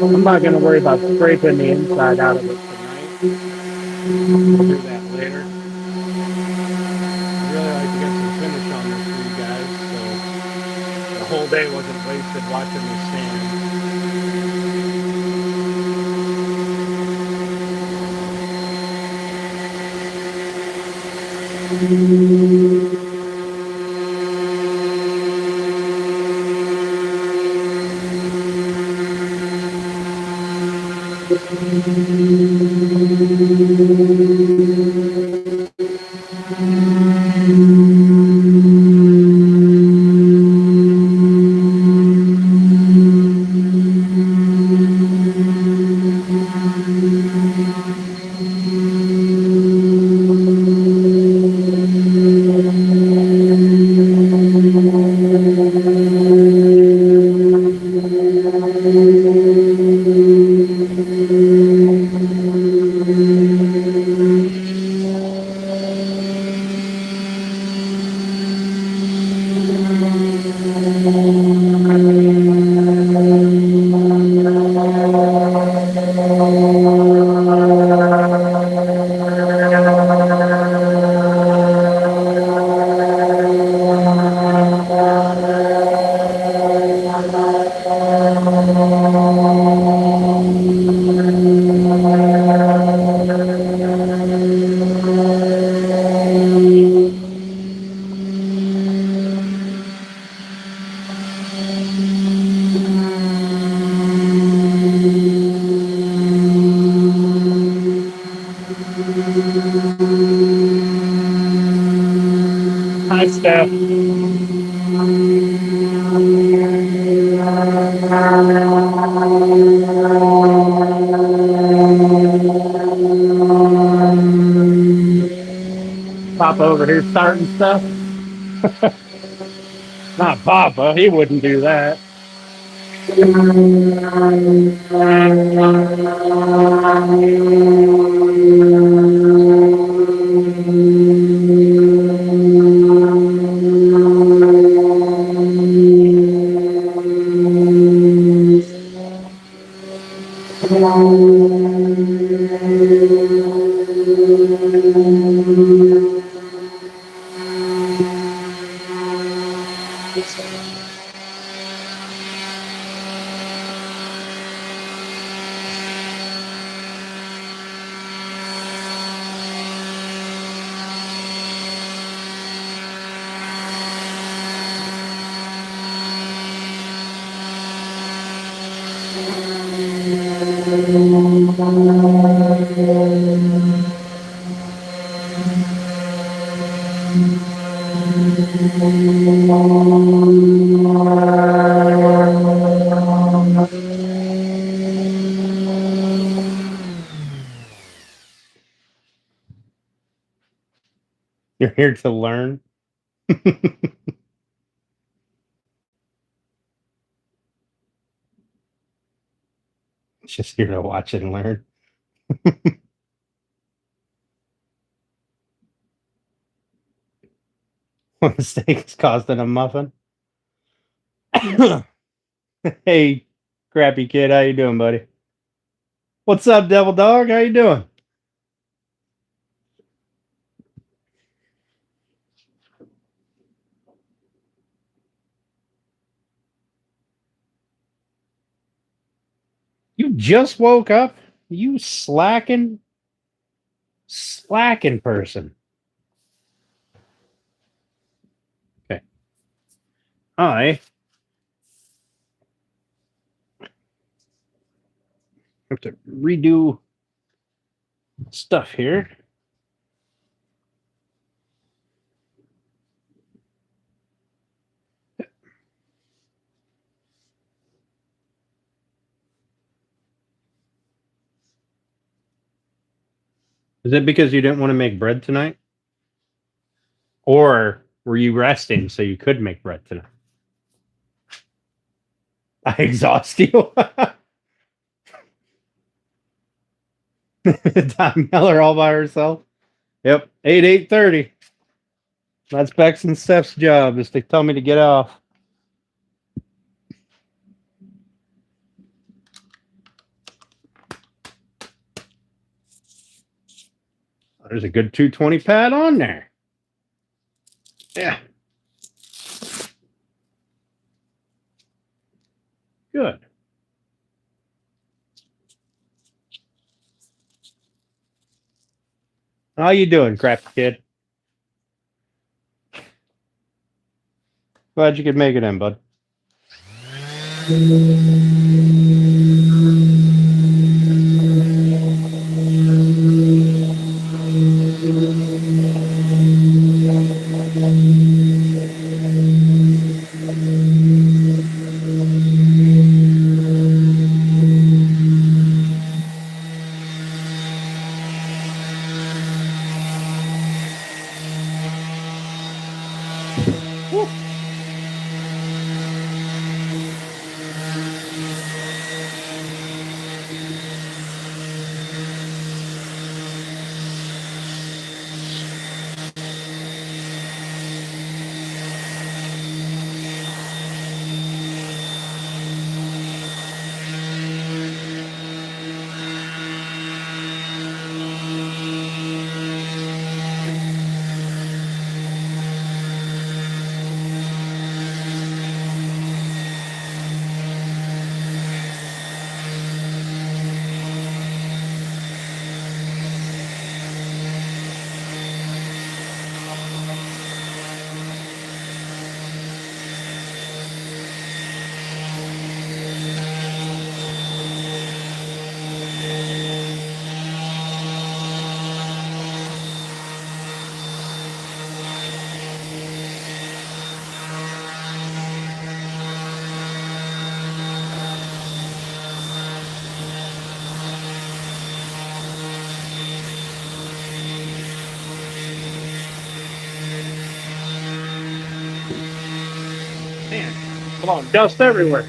A: I'm not going to worry about scraping the inside out of it tonight. We'll do that later. I'd really like to get some finish on this for you guys, so the whole day wasn't wasted watching me sand. Hi, Steph. Papa over here starting stuff. Not Papa. He wouldn't do that. You're here to learn. Just here to watch and learn. Mistakes costing a muffin. Hey, crappy kid, how you doing, buddy? What's up, devil dog? How you doing? You just woke up? You slacking person. Okay. I have to redo stuff here. Is it because you didn't want to make bread tonight? Or were you resting so you could make bread tonight? I exhaust you. Tom Miller all by herself. Yep. 8:30. That's Bex and Steph's job is to tell me to get off. There's a good 220 pad on there. Yeah. Good. How you doing, crappy kid? Glad you could make it in, bud. Man, blowing dust everywhere.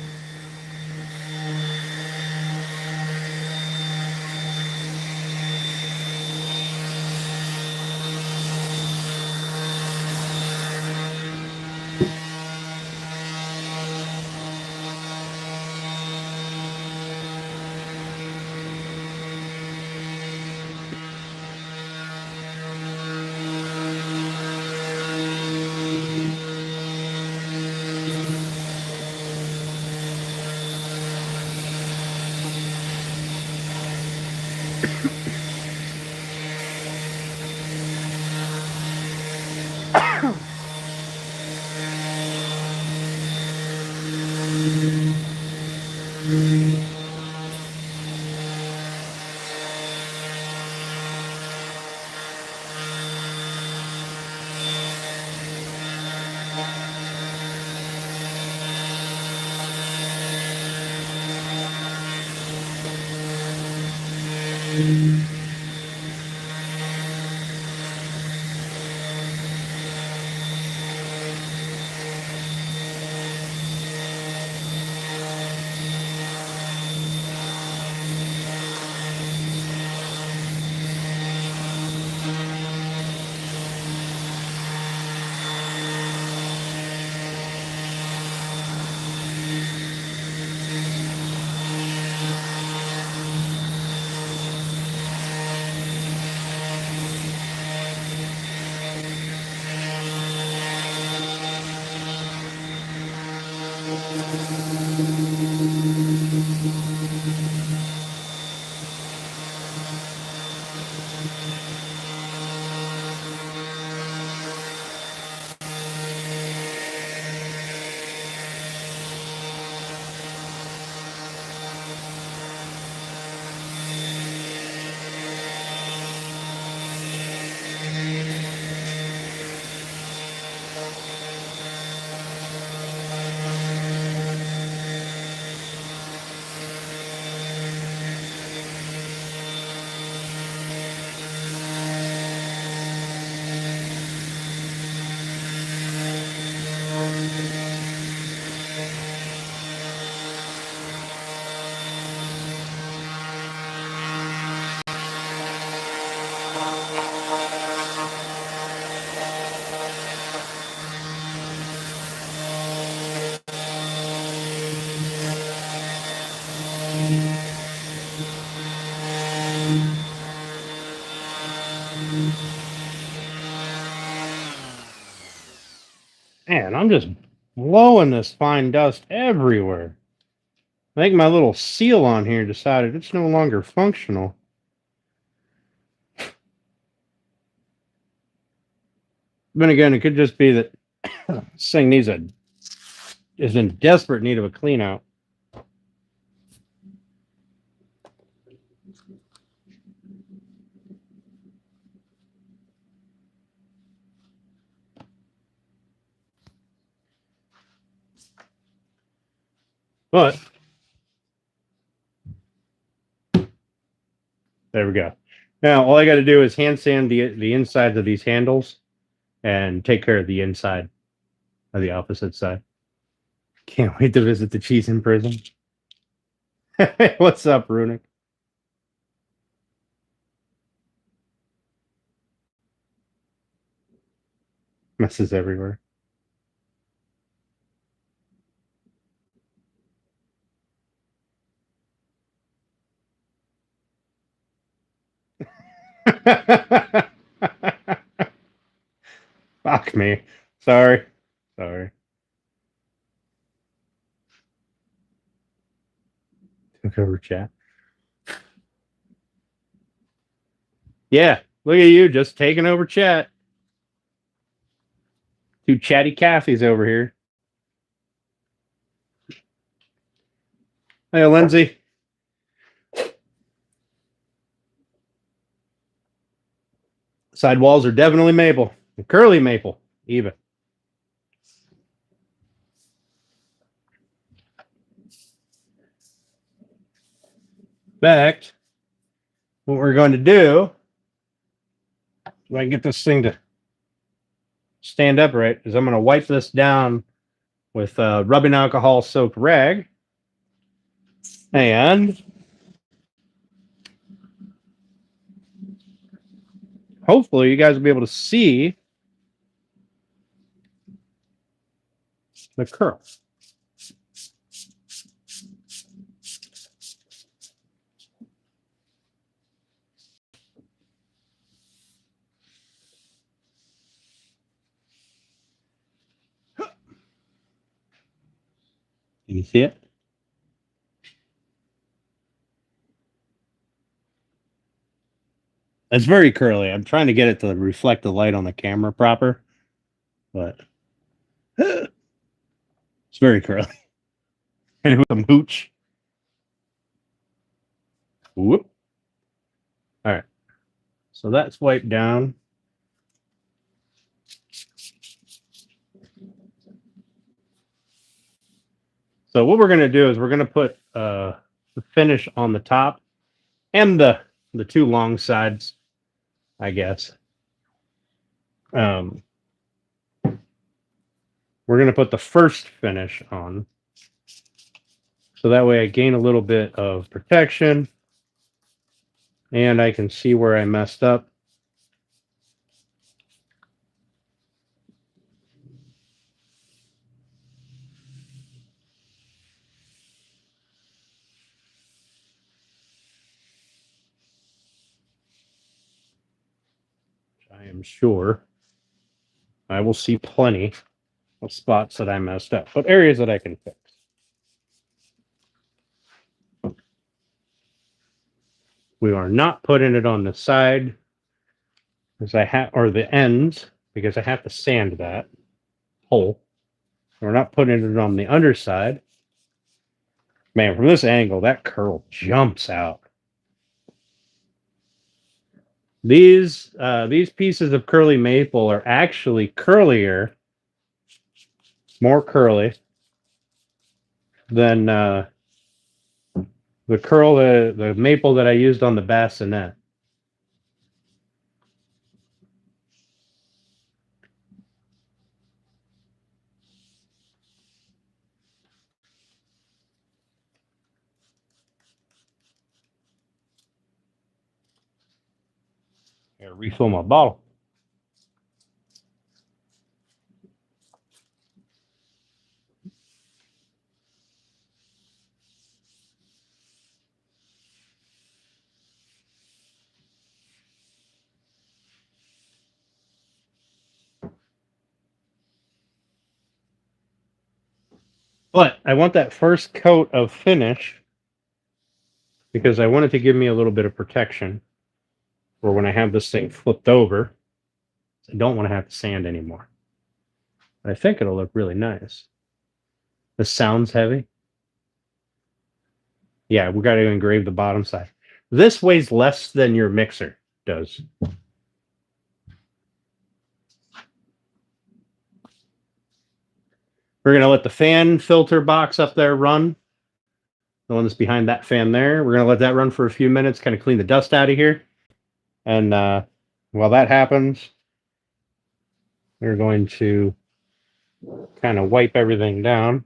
A: Man, I'm just blowing this fine dust everywhere. I think my little seal on here decided it's no longer functional. Then again, it could just be that this thing is in desperate need of a clean out. But there we go. Now all I got to do is hand sand the insides of these handles and take care of the inside of the opposite side. Can't wait to visit the cheese in prison. What's up, Runic? Messes everywhere. Fuck me. Sorry. Sorry. Took over chat. Yeah, look at you just taking over chat. Two chatty Cathy's over here. Hey, Lindsay. Side walls are definitely maple. Curly maple, even. In fact, what we're going to do, if I can get this thing to stand upright, is I'm going to wipe this down with a rubbing alcohol soaked rag. And hopefully you guys will be able to see the curl. Can you see it? It's very curly. I'm trying to get it to reflect the light on the camera proper, but it's very curly. And with some hooch. Whoop. All right. So that's wiped down. So what we're going to do is we're going to put the finish on the top and the two long sides, I guess. We're going to put the first finish on. So that way I gain a little bit of protection and I can see where I messed up. I am sure I will see plenty of spots that I messed up, but areas that I can fix. We are not putting it on the side because or the ends, because I have to sand that hole. We're not putting it on the underside. Man, from this angle, that curl jumps out. These pieces of curly maple are actually curlier, more curly than the maple that I used on the bassinet. I gotta refill my bottle. But I want that first coat of finish because I want it to give me a little bit of protection for when I have this thing flipped over. I don't want to have to sand anymore. I think it'll look really nice. This sounds heavy. Yeah, we got to engrave the bottom side. This weighs less than your mixer does. We're going to let the fan filter box up there run. The one that's behind that fan there. We're going to let that run for a few minutes, kind of clean the dust out of here. And while that happens, we're going to kind of wipe everything down.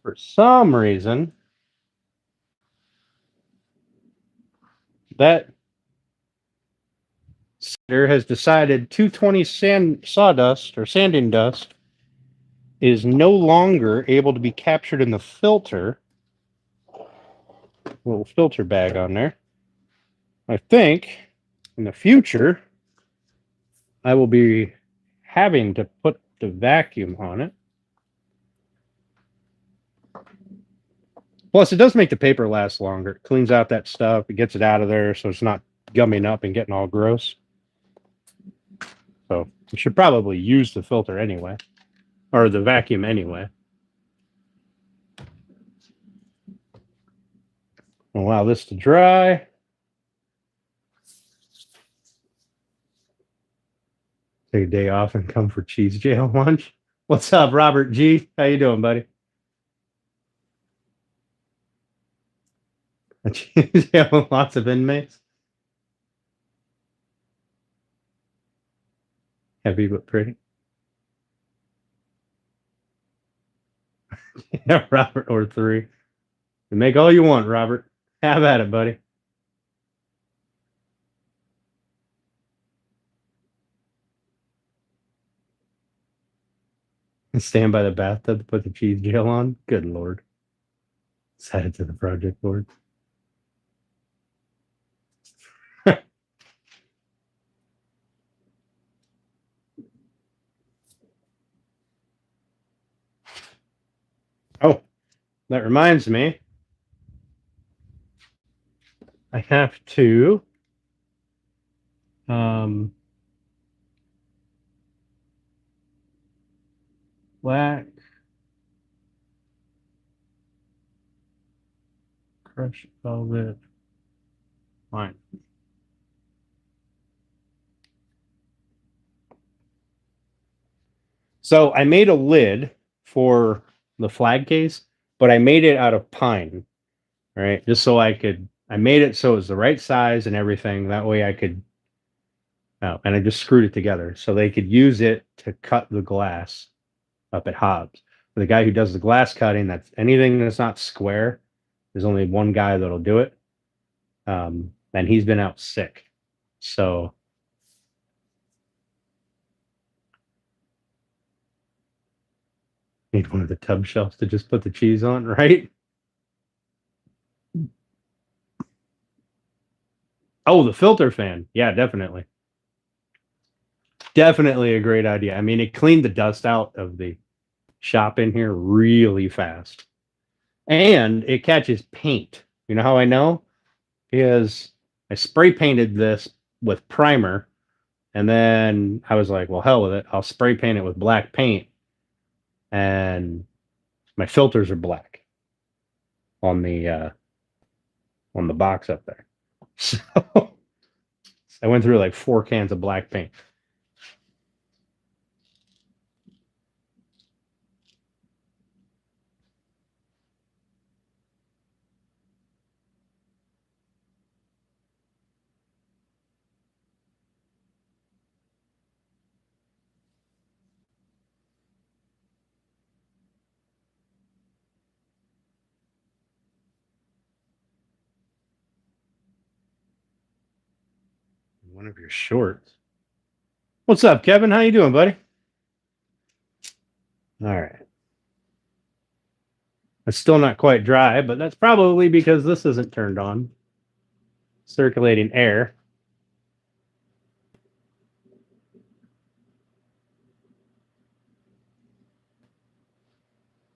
A: For some reason, that sander has decided 220 sawdust or sanding dust is no longer able to be captured in the filter. Little filter bag on there. I think in the future I will be having to put the vacuum on it. Plus, it does make the paper last longer. It cleans out that stuff. It gets it out of there so it's not gumming up and getting all gross. So you should probably use the filter anyway, or the vacuum anyway. Allow this to dry. Take a day off and come for cheese jail lunch. What's up, Robert G? How you doing, buddy? Cheese jail with lots of inmates. Heavy but pretty. Yeah, Robert, or 3. You make all you want, Robert. Have at it, buddy. Stand by the bathtub to put the cheese gel on. Good lord. Let's add it to the project board. Oh, that reminds me. I have to black crushed velvet fine. So I made a lid for the flag case, but I made it out of pine, right? Just so I made it so it was the right size and everything. That way I could, and I just screwed it together so they could use it to cut the glass up at Hobbs. For the guy who does the glass cutting, that's anything that's not square. There's only one guy that'll do it. And he's been out sick. So need one of the tub shelves to just put the cheese on, right? Oh, the filter fan. Yeah, definitely. Definitely a great idea. I mean, it cleaned the dust out of the shop in here really fast. And it catches paint. You know how I know? Because I spray painted this with primer, and then I was like, well, hell with it. I'll spray paint it with black paint. And my filters are black on the box up there. So I went through like 4 cans of black paint. One of your shorts. What's up, Kevin? How you doing, buddy? All right. It's still not quite dry, but that's probably because this isn't turned on. Circulating air.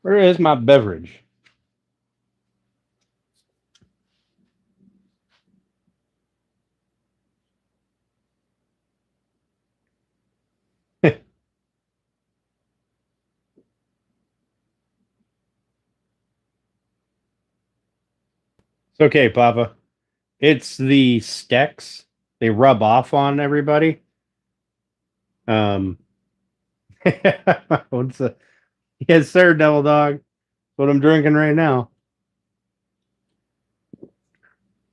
A: Where is my beverage? It's okay, Papa. It's the stecks. They rub off on everybody. What's the Yes, sir, Devil Dog. That's what I'm drinking right now.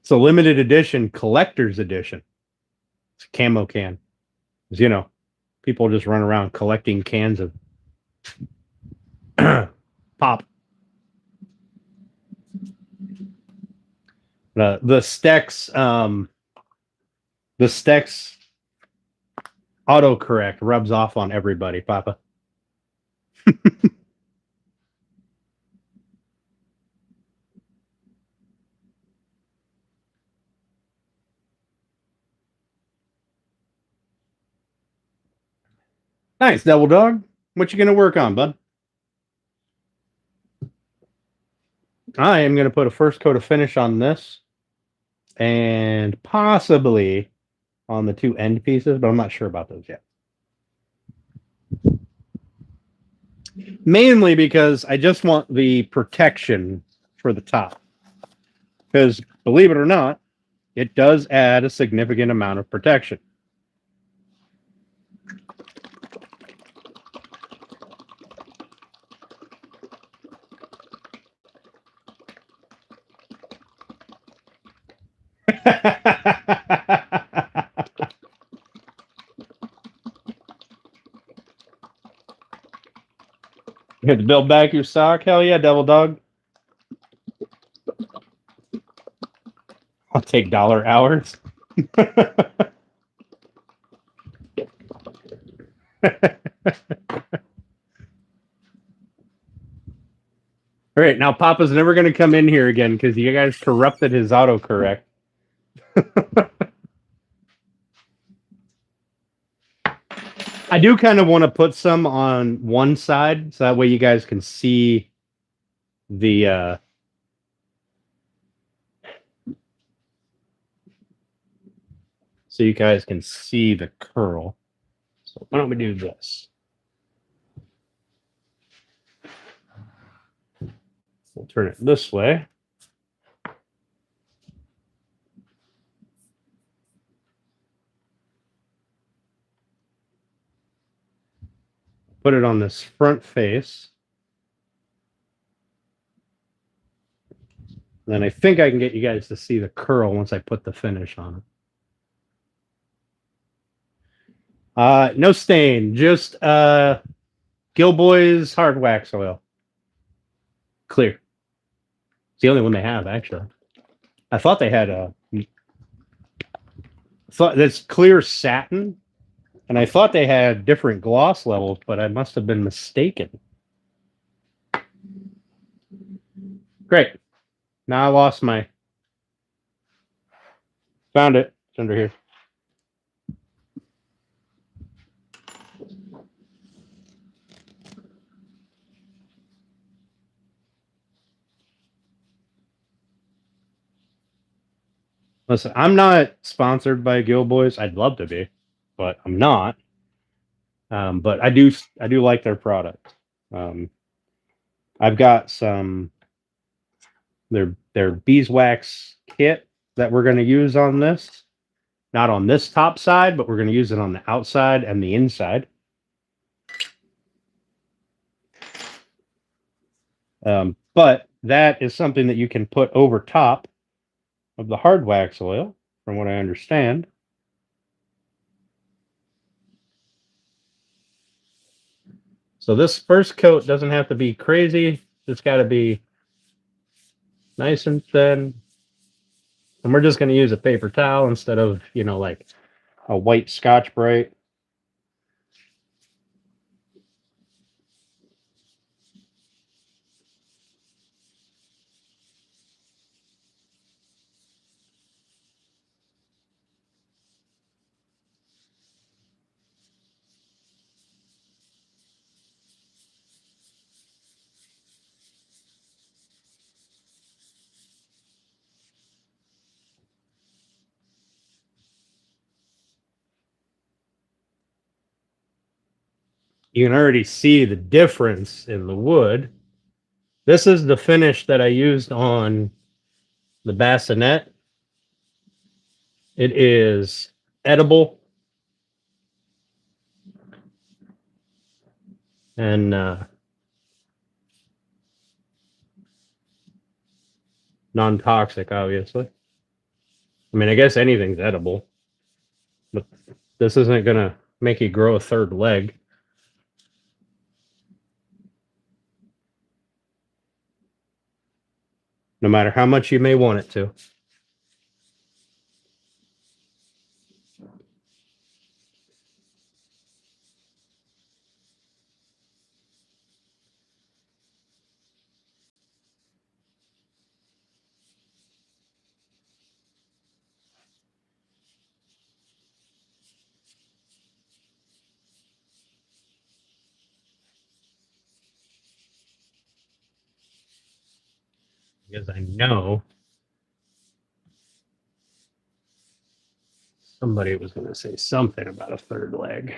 A: It's a limited edition, collector's edition. It's a camo can. You know, people just run around collecting cans of pop. The Stex autocorrect rubs off on everybody, Papa. Nice, Devil Dog. What you gonna work on, bud? I am gonna put a first coat of finish on this, and possibly on the 2 end pieces, but I'm not sure about those yet. Mainly because I just want the protection for the top. Because believe it or not, it does add a significant amount of protection. You had to build back your sock? Hell yeah, devil dog. I'll take dollar hours. All right, now Papa's never going to come in here again because you guys corrupted his autocorrect. I do kind of want to put some on one side so that way you guys can see the so you guys can see the curl. So why don't we do this? We'll turn it this way. Put it on this front face. Then I think I can get you guys to see the curl once I put the finish on it. No stain, just Gilboy's hard wax oil. Clear. It's the only one they have, actually. I thought they had a... thought that's clear satin, and I thought they had different gloss levels, but I must have been mistaken. Great. Now I lost my... Found it. It's under here. Listen, I'm not sponsored by Gilboys. I'd love to be, but I'm not. But I do like their product. I've got some their beeswax kit that we're going to use on this. Not on this top side, but we're going to use it on the outside and the inside. But that is something that you can put over top of the hard wax oil, from what I understand. So this first coat doesn't have to be crazy. It's got to be nice and thin. And we're just going to use a paper towel instead of, you know, like a white Scotch-Brite. You can already see the difference in the wood. This is the finish that I used on the bassinet. It is edible and non-toxic, obviously. I mean, I guess anything's edible, but this isn't going to make you grow a third leg. No matter how much you may want it to. Because I know somebody was going to say something about a third leg.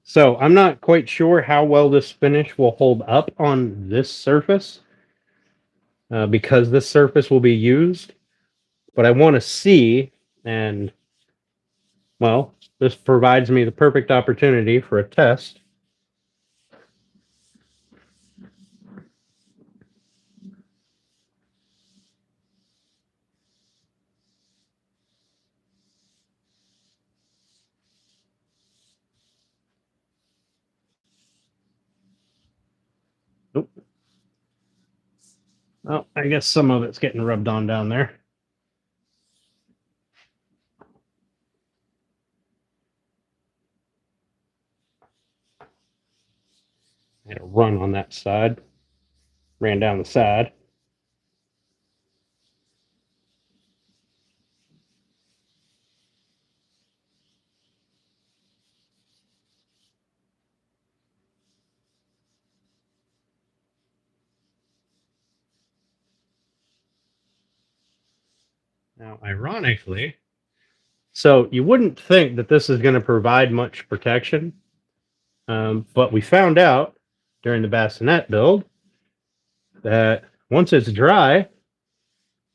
A: So I'm not quite sure how well this finish will hold up on this surface because this surface will be used. But I want to see, and well, this provides me the perfect opportunity for a test. Nope. Well, I guess some of it's getting rubbed on down there. I had a run on that side. Ran down the side. Now, ironically, so you wouldn't think that this is going to provide much protection, but we found out during the bassinet build that once it's dry,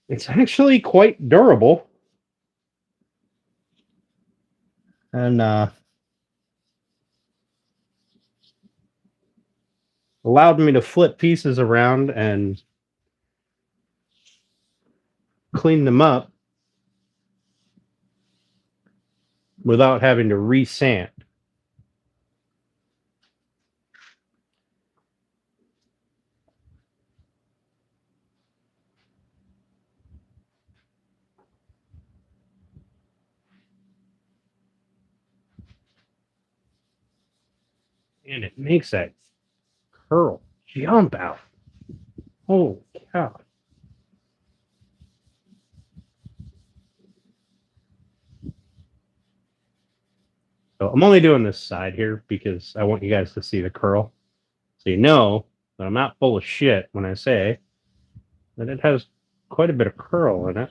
A: it's actually quite durable. And allowed me to flip pieces around and clean them up without having to resand. And it makes that curl jump out. Holy cow. So I'm only doing this side here because I want you guys to see the curl. So you know that I'm not full of shit when I say that it has quite a bit of curl in it.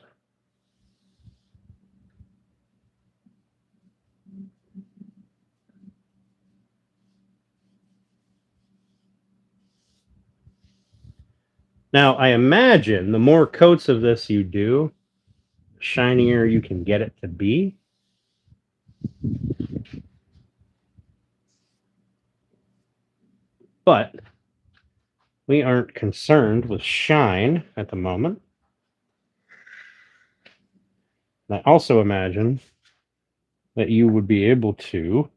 A: Now, I imagine the more coats of this you do, the shinier you can get it to be. But we aren't concerned with shine at the moment. And I also imagine that you would be able to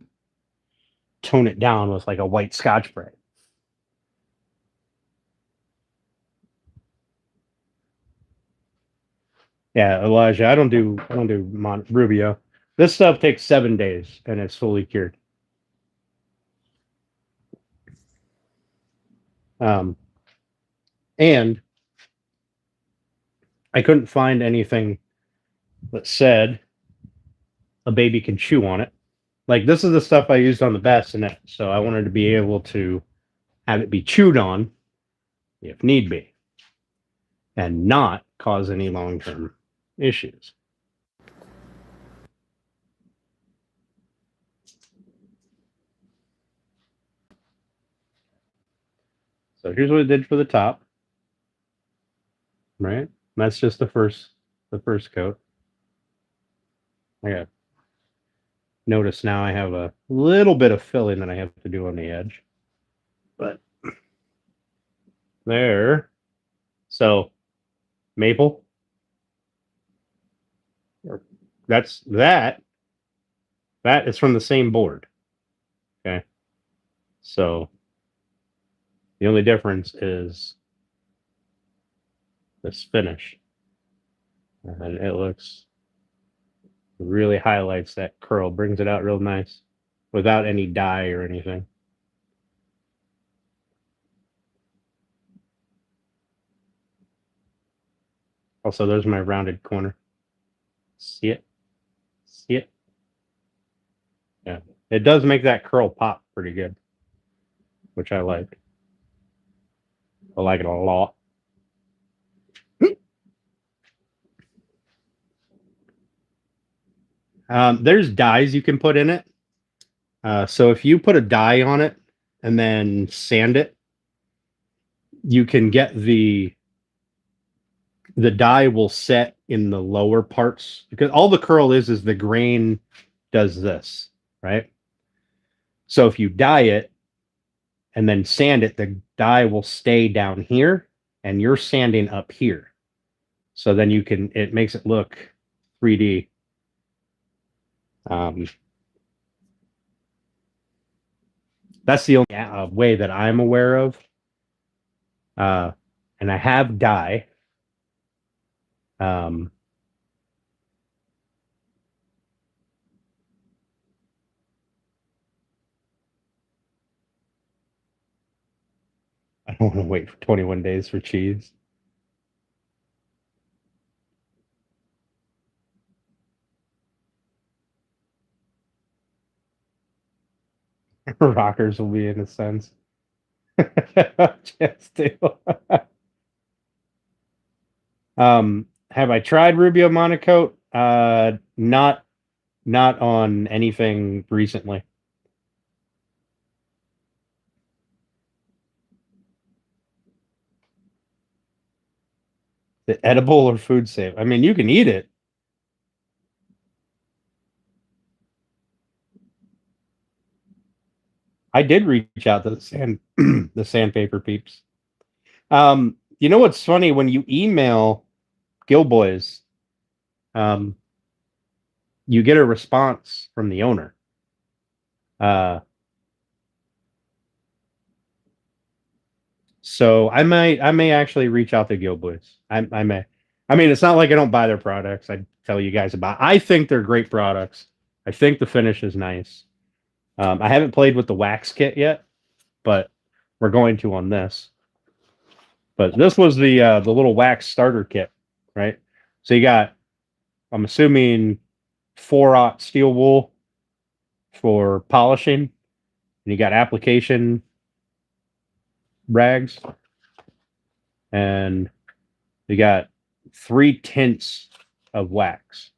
A: tone it down with like a white Scotch Brite. Yeah, Elijah, I don't do Rubio. This stuff takes 7 days and it's fully cured. And I couldn't find anything that said a baby can chew on it. Like this is the stuff I used on the bassinet, so I wanted to be able to have it be chewed on if need be and not cause any long-term issues. So here's what it did for the top. Right? That's just the first coat. I got notice now I have a little bit of filling that I have to do on the edge. But there. So maple. That's that. That is from the same board. Okay. So the only difference is this finish. And it looks really highlights that curl, brings it out real nice without any dye or anything. Also, there's my rounded corner. See it? See it? Yeah. It does make that curl pop pretty good, which I like. I like it a lot. There's dyes you can put in it. So if you put a dye on it and then sand it, you can get the dye will set in the lower parts because all the curl is the grain does this, right? So if you dye it and then sand it, the dye will stay down here and you're sanding up here. So then you can, it makes it look 3D. That's the only way that I'm aware of And I have dye. Um, I don't want to wait for 21 days for cheese. Rockers will be in a sense. Just do. Have I tried Rubio Monocoat? Not on anything recently. The edible or food safe? I mean, you can eat it. I did reach out to the the sandpaper peeps. You know what's funny? When you email Gilboys, um, you get a response from the owner. Uh, so I may actually reach out to Gilboys. I may. I mean, it's not like I don't buy their products. I tell you guys about. I think they're great products. I think the finish is nice. I haven't played with the wax kit yet, but we're going to on this. But this was the little wax starter kit, right? So you got, I'm assuming, 4/0 steel wool for polishing, and you got application rags, and you got 3 tints of wax,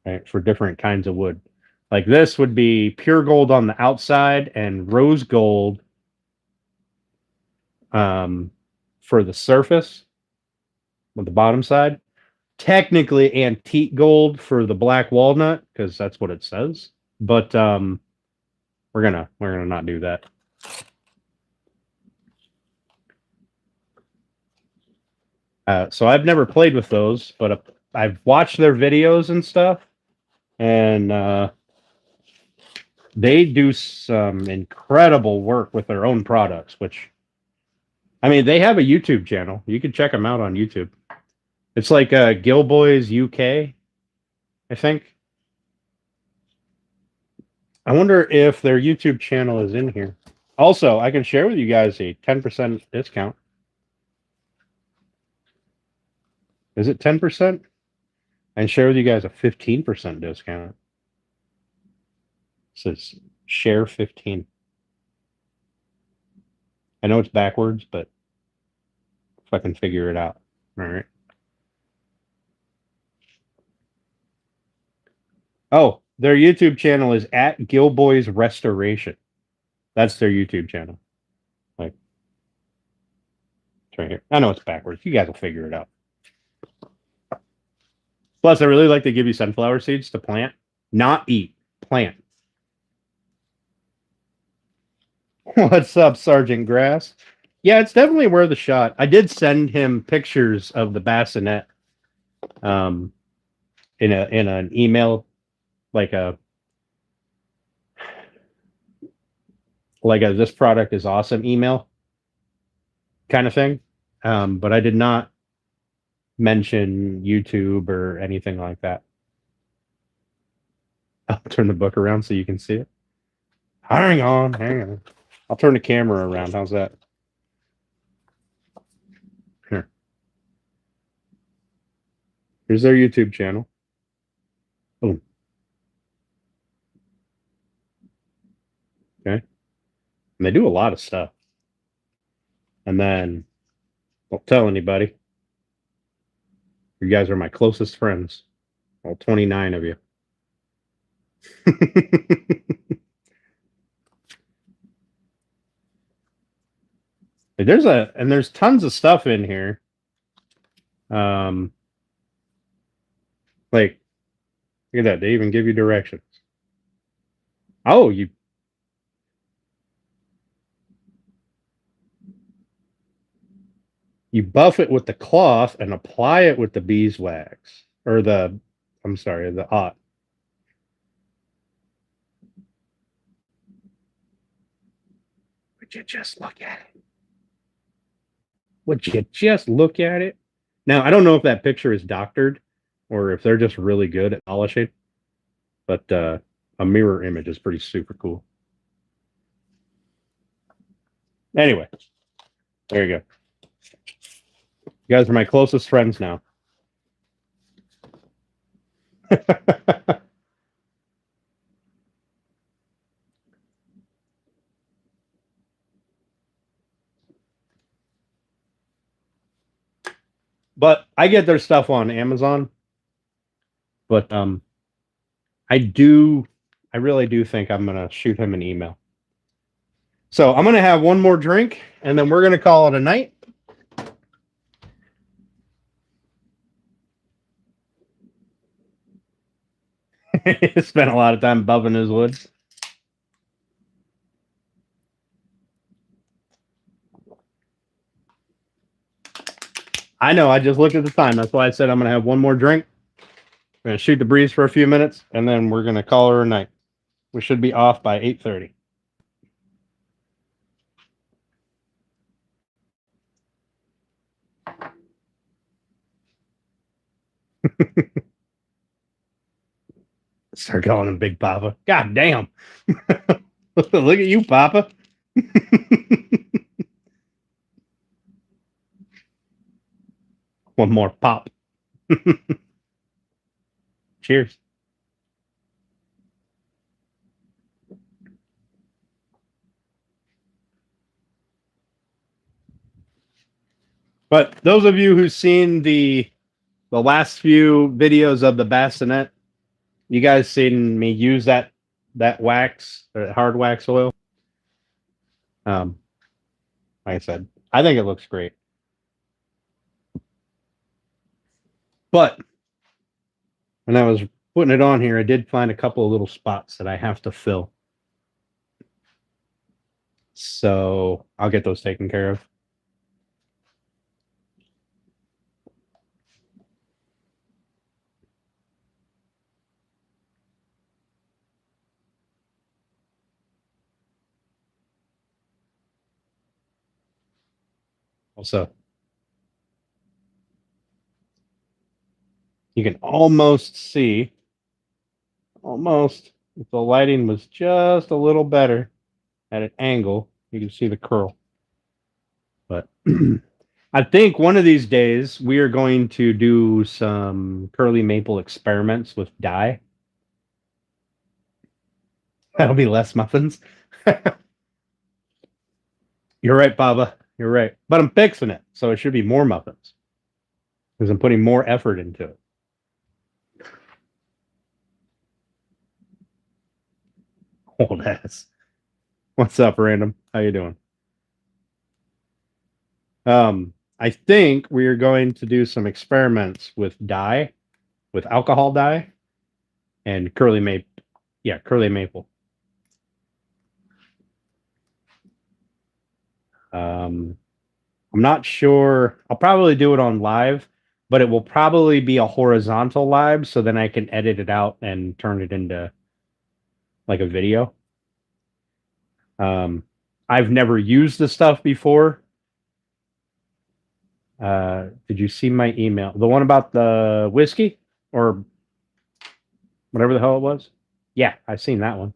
A: right, for different kinds of wood. Like this would be pure gold on the outside and rose gold for the surface with the bottom side. Technically antique gold for the black walnut because that's what it says. But we're gonna not do that. So I've never played with those, but I've watched their videos and stuff, and they do some incredible work with their own products. Which, I mean, they have a YouTube channel. You can check them out on YouTube. It's like Gilboys UK, I think. I wonder if their YouTube channel is in here. Also, I can share with you guys a 10% discount. Is it 10%? And share with you guys a 15% discount. It says share 15. I know it's backwards, but if I can figure it out. All right. Oh, their YouTube channel is at Gilboys Restoration. That's their YouTube channel. Like, it's right here. I know it's backwards. You guys will figure it out. Plus, I really like to give you sunflower seeds to plant, not eat, plant. What's up, Sergeant Grass? Yeah, it's definitely worth the shot. I did send him pictures of the bassinet in an email, like a this product is awesome email kind of thing. But I did not mention YouTube or anything like that. I'll turn the book around so you can see it. Hang on. I'll turn the camera around. How's that? Here. Here's their YouTube channel. Boom. Okay. And they do a lot of stuff. And then, don't tell anybody. You guys are my closest friends. All 29 of you. There's tons of stuff in here. Like, look at that. They even give you directions. Oh, you buff it with the cloth and apply it with the beeswax or the ot. Would you just look at it? would you just look at it? Now, I don't know if that picture is doctored or if they're just really good at polishing, but a mirror image is pretty super cool. Anyway, there you go. You guys are my closest friends now. But I get their stuff on Amazon. But I really do think I'm gonna shoot him an email. So I'm gonna have one more drink, and then we're gonna call it a night. Spent a lot of time bubbing his wood. I know. I just looked at the time. That's why I said I'm gonna have one more drink. We're gonna shoot the breeze for a few minutes, and then we're gonna call her a night. We should be off by 8:30. Start calling him Big Papa. God damn! Look at you, Papa. One more pop. Cheers. But those of you who've seen the last few videos of the bassinet, you guys seen me use that wax or hard wax oil. Like I said, I think it looks great. But when I was putting it on here, I did find a couple of little spots that I have to fill. So I'll get those taken care of. Also, you can almost see, if the lighting was just a little better at an angle, you can see the curl. But I think one of these days we are going to do some curly maple experiments with dye. That'll be less muffins. You're right, Baba. You're right. But I'm fixing it, so it should be more muffins because I'm putting more effort into it. Old ass. What's up, Random? How you doing? I think we are going to do some experiments with dye, with alcohol dye, and curly maple. Yeah, curly maple. I'm not sure. I'll probably do it on live, but it will probably be a horizontal live, so then I can edit it out and turn it into like a video. I've never used the stuff before. Did you see my email? The one about the whiskey or whatever the hell it was? Yeah, I've seen that one.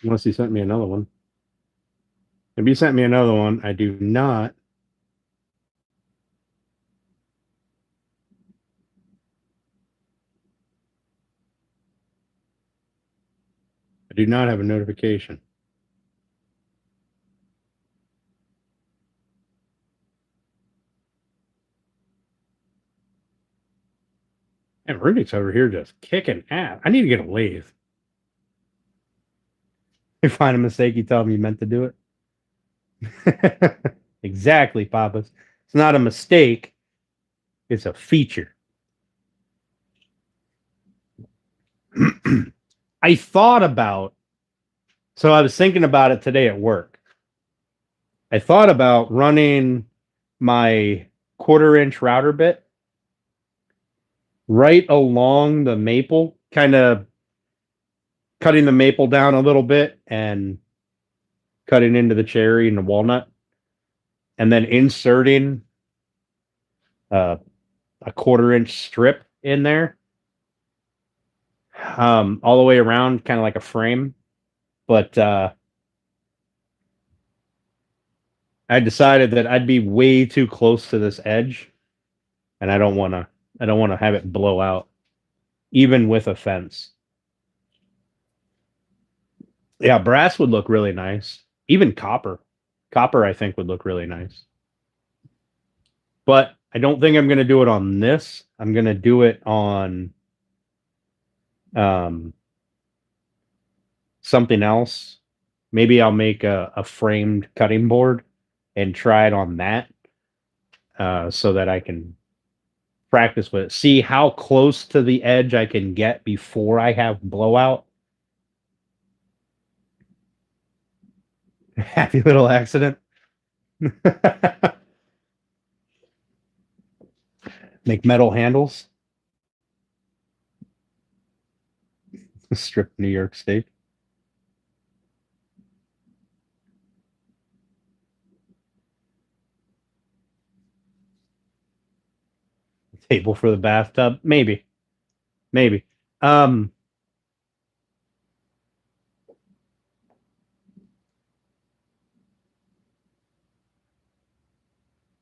A: Unless he sent me another one. If you sent me another one, I do not. I do not have a notification. And Rubik's over here just kicking ass. I need to get a lathe. You find a mistake, you tell him you meant to do it. Exactly, Papas. It's not a mistake. It's a feature. I thought about, so I was thinking about it today at work. I thought about running my 1/4-inch router bit right along the maple, kind of cutting the maple down a little bit and cutting into the cherry and the walnut, and then inserting uh, a 1/4 inch strip in there, all the way around, kind of like a frame. But I decided that I'd be way too close to this edge, and I don't want to. I don't want to have it blow out, even with a fence. Yeah, brass would look really nice. Even copper. Copper, I think, would look really nice. But I don't think I'm going to do it on this. I'm going to do it on um, something else. Maybe I'll make a framed cutting board and try it on that, so that I can practice with it. See how close to the edge I can get before I have blowout. Happy little accident. Make metal handles. Strip New York State. Table for the bathtub. Maybe. Maybe.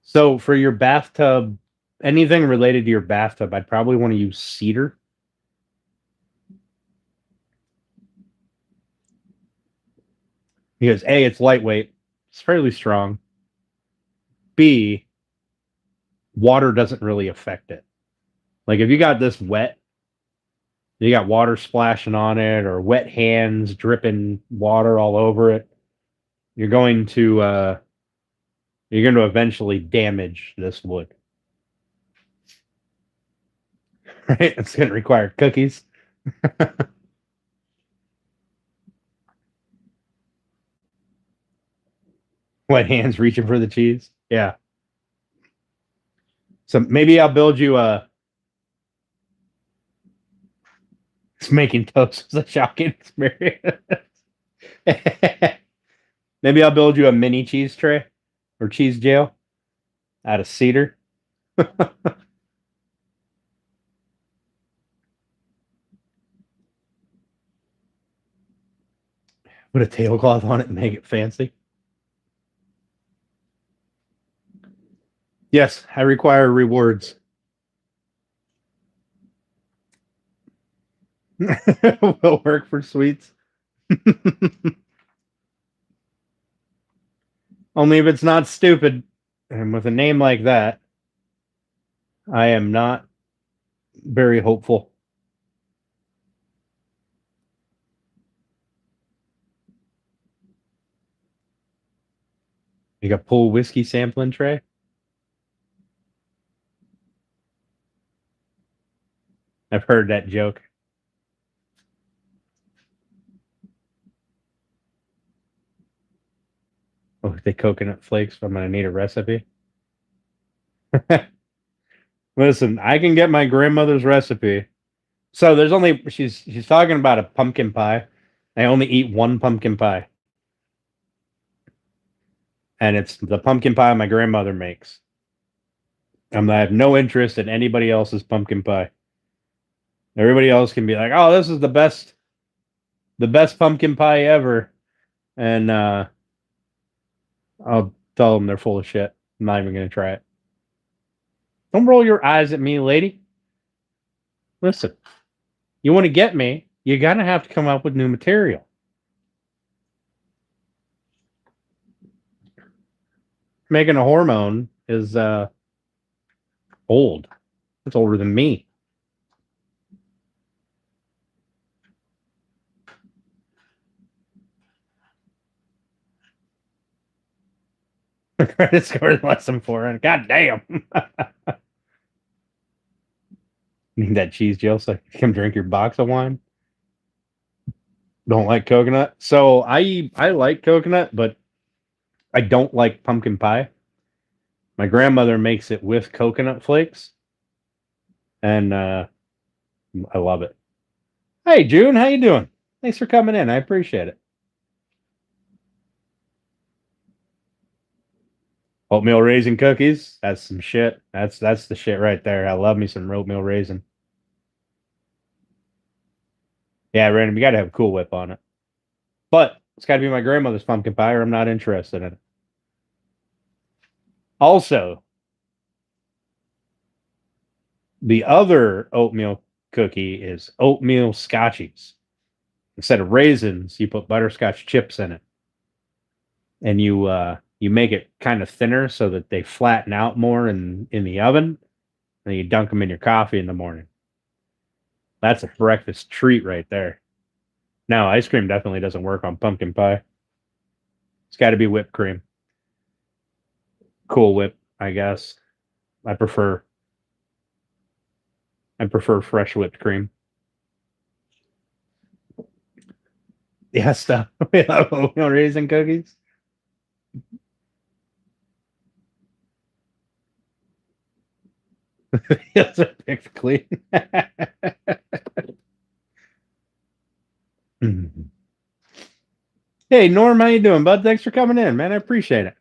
A: So for your bathtub, anything related to your bathtub, I'd probably want to use cedar. Because A, it's lightweight, it's fairly strong. B, water doesn't really affect it. Like if you got this wet, you got water splashing on it or wet hands dripping water all over it, you're going to eventually damage this wood. Right? It's going to require cookies. Wet hands reaching for the cheese. Yeah. So maybe I'll build you a. Making toast was a shocking experience. Maybe I'll build you a mini cheese tray or cheese jail out of cedar. Put a tablecloth on it and make it fancy. Yes, I require rewards. Will work for sweets. Only if it's not stupid. And with a name like that, I am not very hopeful. You got pull whiskey sampling tray. I've heard that joke. Oh, the coconut flakes. I'm gonna need a recipe. Listen, I can get my grandmother's recipe. So there's only she's talking about a pumpkin pie. I only eat one pumpkin pie. And it's the pumpkin pie my grandmother makes. I have no interest in anybody else's pumpkin pie. Everybody else can be like, "Oh, this is the best pumpkin pie ever," and I'll tell them they're full of shit. I'm not even gonna try it. Don't roll your eyes at me, lady. Listen, you want to get me, you're gonna have to come up with new material. Making a hormone is old. It's older than me. Credit score is less than 400. God damn. Need that cheese, Jill, so I can come drink your box of wine. Don't like coconut. So I like coconut, but I don't like pumpkin pie. My grandmother makes it with coconut flakes, and I love it. Hey, June, how you doing? Thanks for coming in. I appreciate it. Oatmeal raisin cookies. That's some shit. That's the shit right there. I love me some oatmeal raisin. Yeah, random. You got to have a Cool Whip on it. But it's got to be my grandmother's pumpkin pie, or I'm not interested in it. Also, the other oatmeal cookie is oatmeal scotchies. Instead of raisins, you put butterscotch chips in it, and you make it kind of thinner so that they flatten out more in the oven. And you dunk them in your coffee in the morning. That's a breakfast treat right there. Now, ice cream definitely doesn't work on pumpkin pie. It's got to be whipped cream. Cool Whip, I guess. I prefer fresh whipped cream. Yeah, stuff. Oatmeal raisin cookies. Those are picked clean. Hey, Norm, how you doing, bud? Thanks for coming in, man. I appreciate it.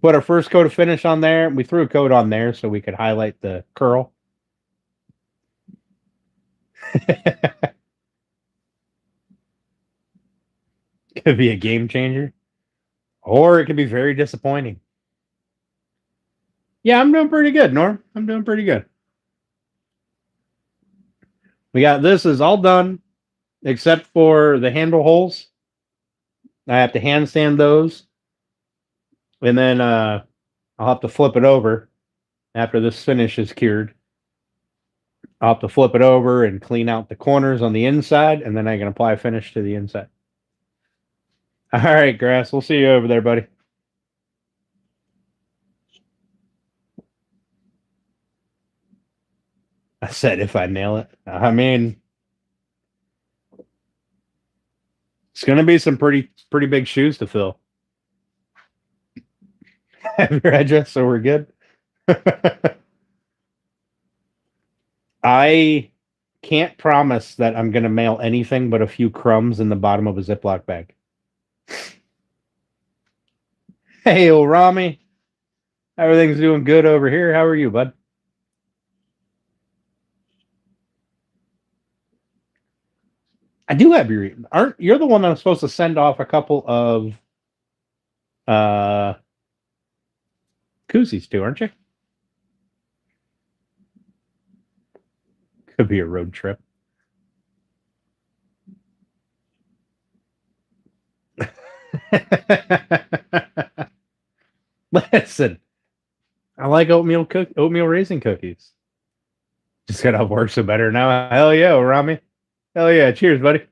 A: Put our first coat of finish on there. We threw a coat on there so we could highlight the curl. Could be a game changer, or it could be very disappointing. Yeah, I'm doing pretty good, Norm. I'm doing pretty good. We got this is all done except for the handle holes. I have to handstand those, and then I'll have to flip it over after this finish is cured. I'll have to flip it over and clean out the corners on the inside, and then I can apply finish to the inside. All right, Grass. We'll see you over there, buddy. I said if I nail it. I mean, it's going to be some pretty big shoes to fill. Have your address, so we're good. I can't promise that I'm going to mail anything but a few crumbs in the bottom of a Ziploc bag. Hey, old Rami. Everything's doing good over here. How are you, bud? I do have your. Aren't you're the one that I'm supposed to send off a couple of uh koozies to, aren't you? Could be a road trip. Listen, I like oatmeal raisin cookies. Just gotta work so better now. Hell yeah, Rami. Hell yeah. Cheers, buddy.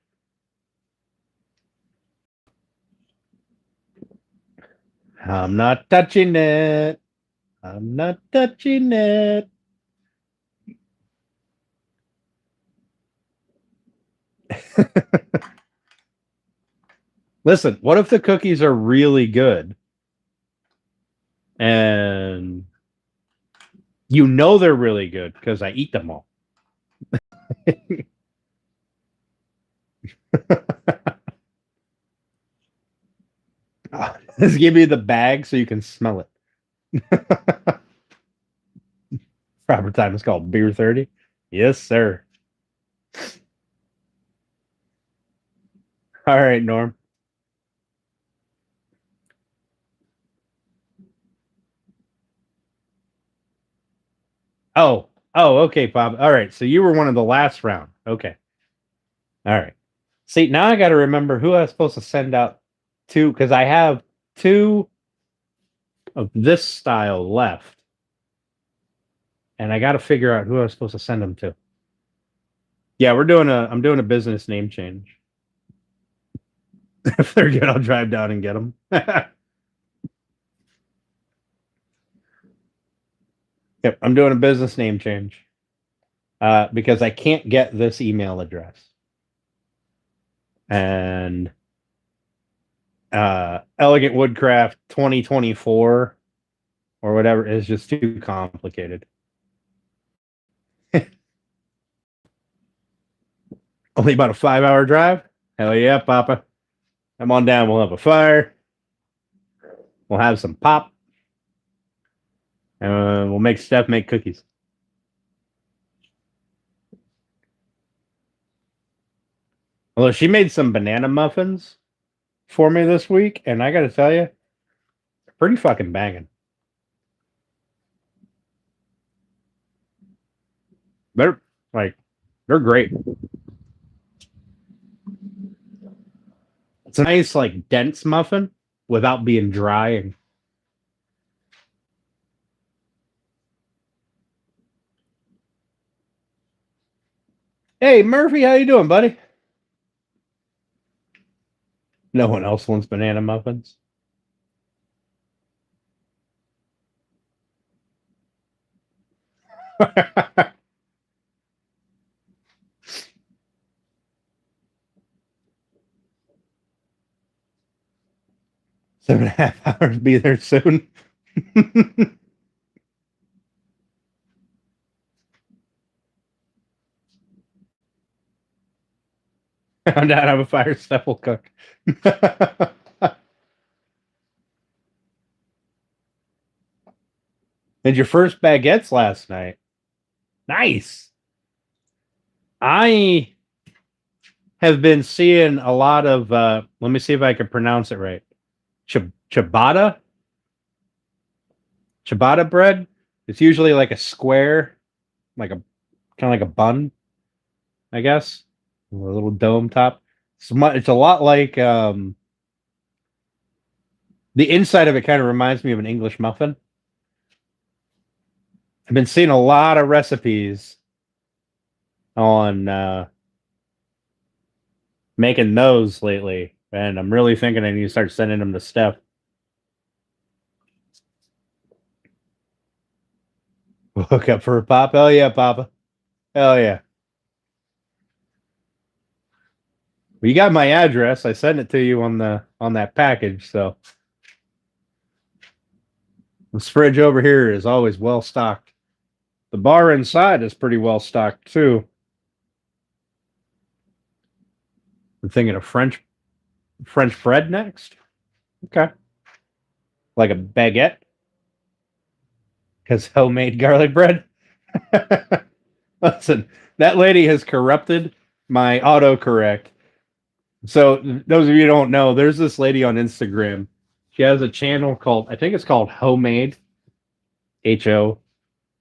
A: I'm not touching it. I'm not touching it. Listen, what if the cookies are really good and you know they're really good because I eat them all? Just give me the bag so you can smell it. Proper time is called Beer 30. Yes, sir. All right, Norm. Oh, okay, Bob. All right, so you were one of the last round. Okay. All right. See, now I got to remember who I was supposed to send out to because I have two of this style left, and I got to figure out who I was supposed to send them to. Yeah, I'm doing a business name change. If they're good, I'll drive down and get them. Yep, I'm doing a business name change because I can't get this email address. And Elegant Woodcraft 2024 or whatever is just too complicated. Only about a 5-hour drive? Hell yeah, Papa. Come on down. We'll have a fire. We'll have some pop. And we'll make Steph make cookies. Although she made some banana muffins for me this week, and I got to tell you, they're pretty fucking banging. They're they're great. It's a nice, like, dense muffin without being dry. And hey, Murphy, how you doing, buddy? No one else wants banana muffins. 7.5 hours, be there soon. Found out I'm a fire stuff will cook. And your first baguettes last night. Nice. I have been seeing a lot of let me see if I can pronounce it right. Ciabatta bread. It's usually like a square, like a kind of like a bun, I guess, with a little dome top. It's a lot like the inside of it kind of reminds me of an English muffin. I've been seeing a lot of recipes on making those lately, and I'm really thinking I need to start sending them to Steph. Hook up for a pop. Hell yeah, Papa. Hell yeah. Well, you got my address. I sent it to you on that package, so this fridge over here is always well stocked. The bar inside is pretty well stocked too. I'm thinking of French bread next. Okay. Like a baguette. Because homemade garlic bread. Listen, that lady has corrupted my autocorrect. So those of you who don't know, there's this lady on Instagram. She has a channel called, I think it's called Homemade.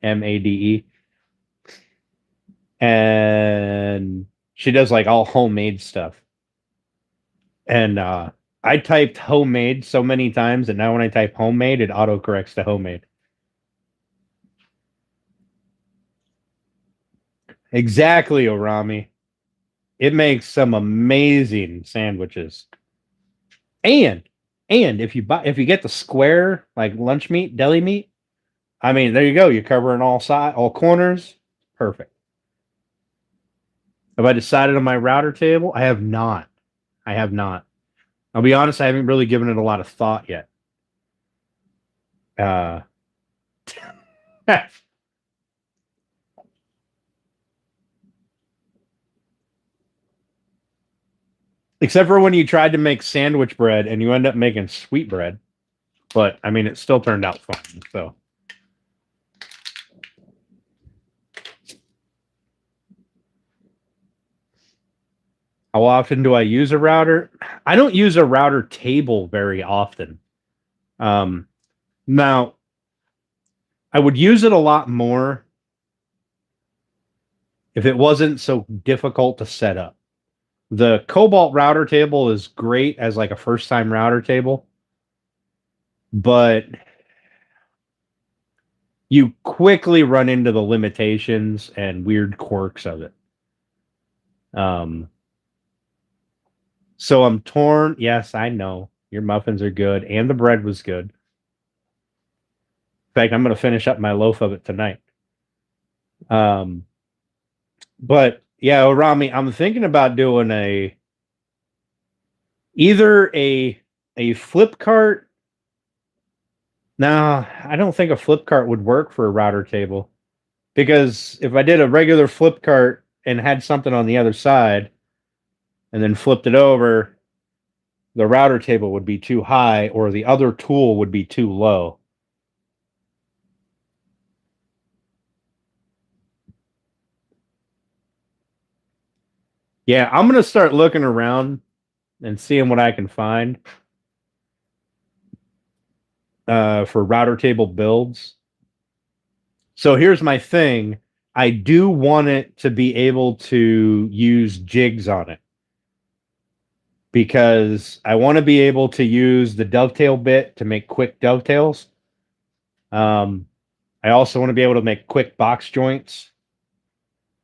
A: HOMADE. And she does like all homemade stuff. And I typed homemade so many times, and now when I type homemade, it autocorrects to homemade. Exactly, Orami. It makes some amazing sandwiches. And if you get the square like lunch meat, deli meat, I mean, there you go. You're covering all corners. Perfect. Have I decided on my router table? I have not. I'll be honest, I haven't really given it a lot of thought yet. Except for when you tried to make sandwich bread and you end up making sweet bread. But, I mean, it still turned out fun. So, how often do I use a router? I don't use a router table very often. Now, I would use it a lot more if it wasn't so difficult to set up. The Cobalt router table is great as like a first-time router table, but you quickly run into the limitations and weird quirks of it. So I'm torn. Yes, I know. Your muffins are good, and the bread was good. In fact, I'm going to finish up my loaf of it tonight. But yeah, Rami, I'm thinking about doing either a flip cart. No, I don't think a flip cart would work for a router table, because if I did a regular flip cart and had something on the other side, and then flipped it over, the router table would be too high or the other tool would be too low. Yeah, I'm going to start looking around and seeing what I can find for router table builds. So here's my thing. I do want it to be able to use jigs on it because I want to be able to use the dovetail bit to make quick dovetails. I also want to be able to make quick box joints,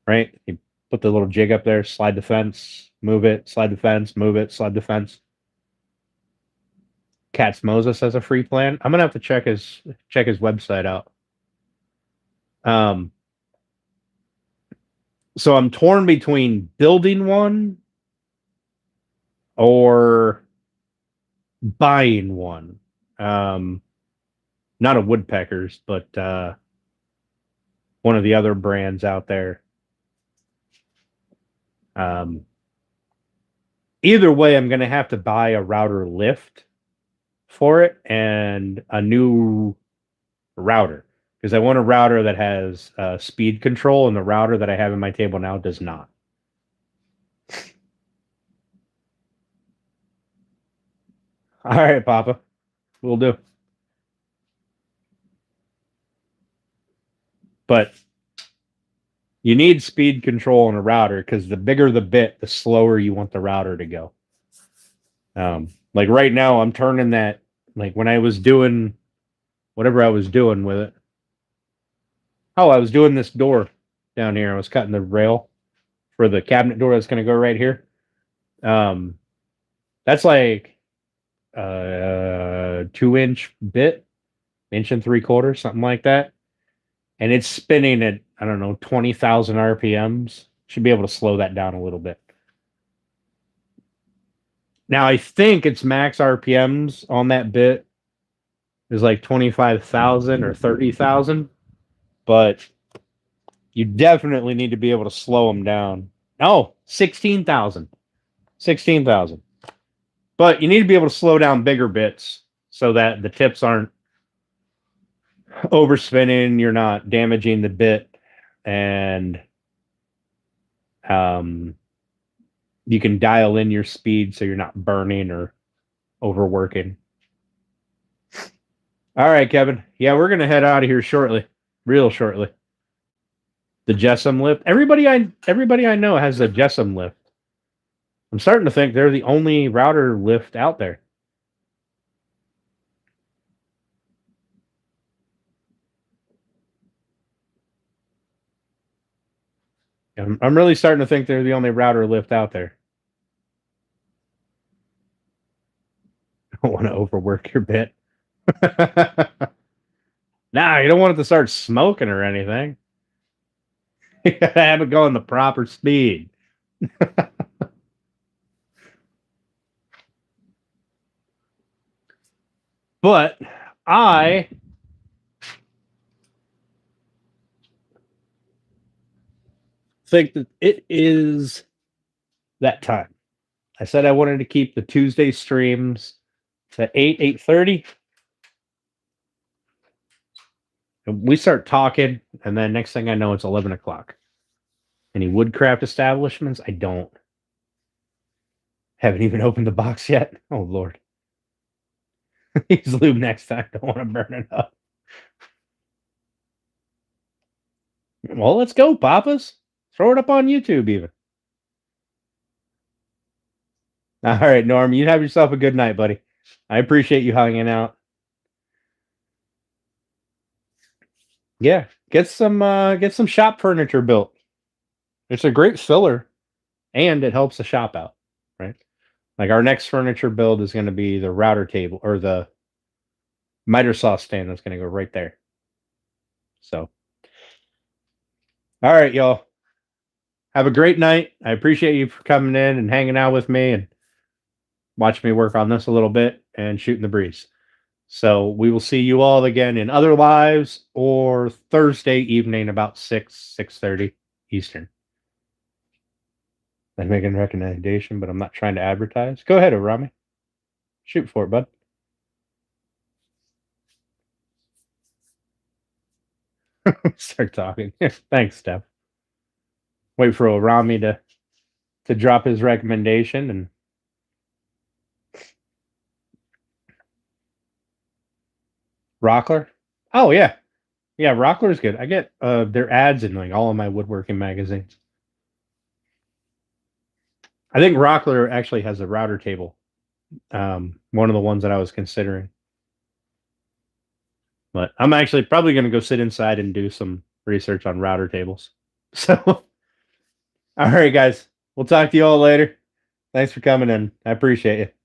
A: right? You put the little jig up there, slide the fence, move it, slide the fence, move it, slide the fence. Katz Moses has a free plan. I'm gonna have to check his website out. So I'm torn between building one or buying one. Not a Woodpeckers, but one of the other brands out there. Either way, I'm going to have to buy a router lift for it and a new router because I want a router that has speed control, and the router that I have in my table now does not. All right, Papa. We'll do. But you need speed control in a router because the bigger the bit, the slower you want the router to go. Like right now, I'm turning that, like when I was doing whatever I was doing with it. Oh, I was doing this door down here. I was cutting the rail for the cabinet door that's going to go right here. That's like a 2-inch bit, 1.75 inches, something like that. And it's spinning at, I don't know, 20,000 RPMs. Should be able to slow that down a little bit. Now, I think its max RPMs on that bit is like 25,000 or 30,000, but you definitely need to be able to slow them down. Oh, 16,000. 16,000. But you need to be able to slow down bigger bits so that the tips aren't overspinning, you're not damaging the bit, and you can dial in your speed so you're not burning or overworking. All right, Kevin. Yeah, we're gonna head out of here shortly, real shortly. The Jessam lift. Everybody I know has a Jessam lift. I'm starting to think they're the only router lift out there. I'm really starting to think they're the only router lift out there. I don't want to overwork your bit. Nah, you don't want it to start smoking or anything. You gotta have it going the proper speed. But I think that it is that time. I said I wanted to keep the Tuesday streams to 8:30. We start talking, and then next thing I know, it's 11 o'clock. Any Woodcraft establishments? I don't. Haven't even opened the box yet. Oh, Lord. Use lube next time. Don't want to burn it up. Well, let's go, Papas. Throw it up on YouTube, even. All right, Norm. You have yourself a good night, buddy. I appreciate you hanging out. Yeah, get some shop furniture built. It's a great filler, and it helps the shop out, right? Like our next furniture build is going to be the router table or the miter saw stand that's going to go right there. So, all right, y'all. Have a great night. I appreciate you for coming in and hanging out with me and watching me work on this a little bit and shooting the breeze. So we will see you all again in other lives or Thursday evening about 6:30 Eastern. I'm making a recommendation, but I'm not trying to advertise. Go ahead, Rami. Shoot for it, bud. Start talking. Thanks, Steph. Wait for Rami to drop his recommendation and Rockler. Oh yeah, yeah. Rockler's good. I get their ads in like all of my woodworking magazines. I think Rockler actually has a router table. One of the ones that I was considering. But I'm actually probably going to go sit inside and do some research on router tables. So, all right, guys. We'll talk to you all later. Thanks for coming in. I appreciate you.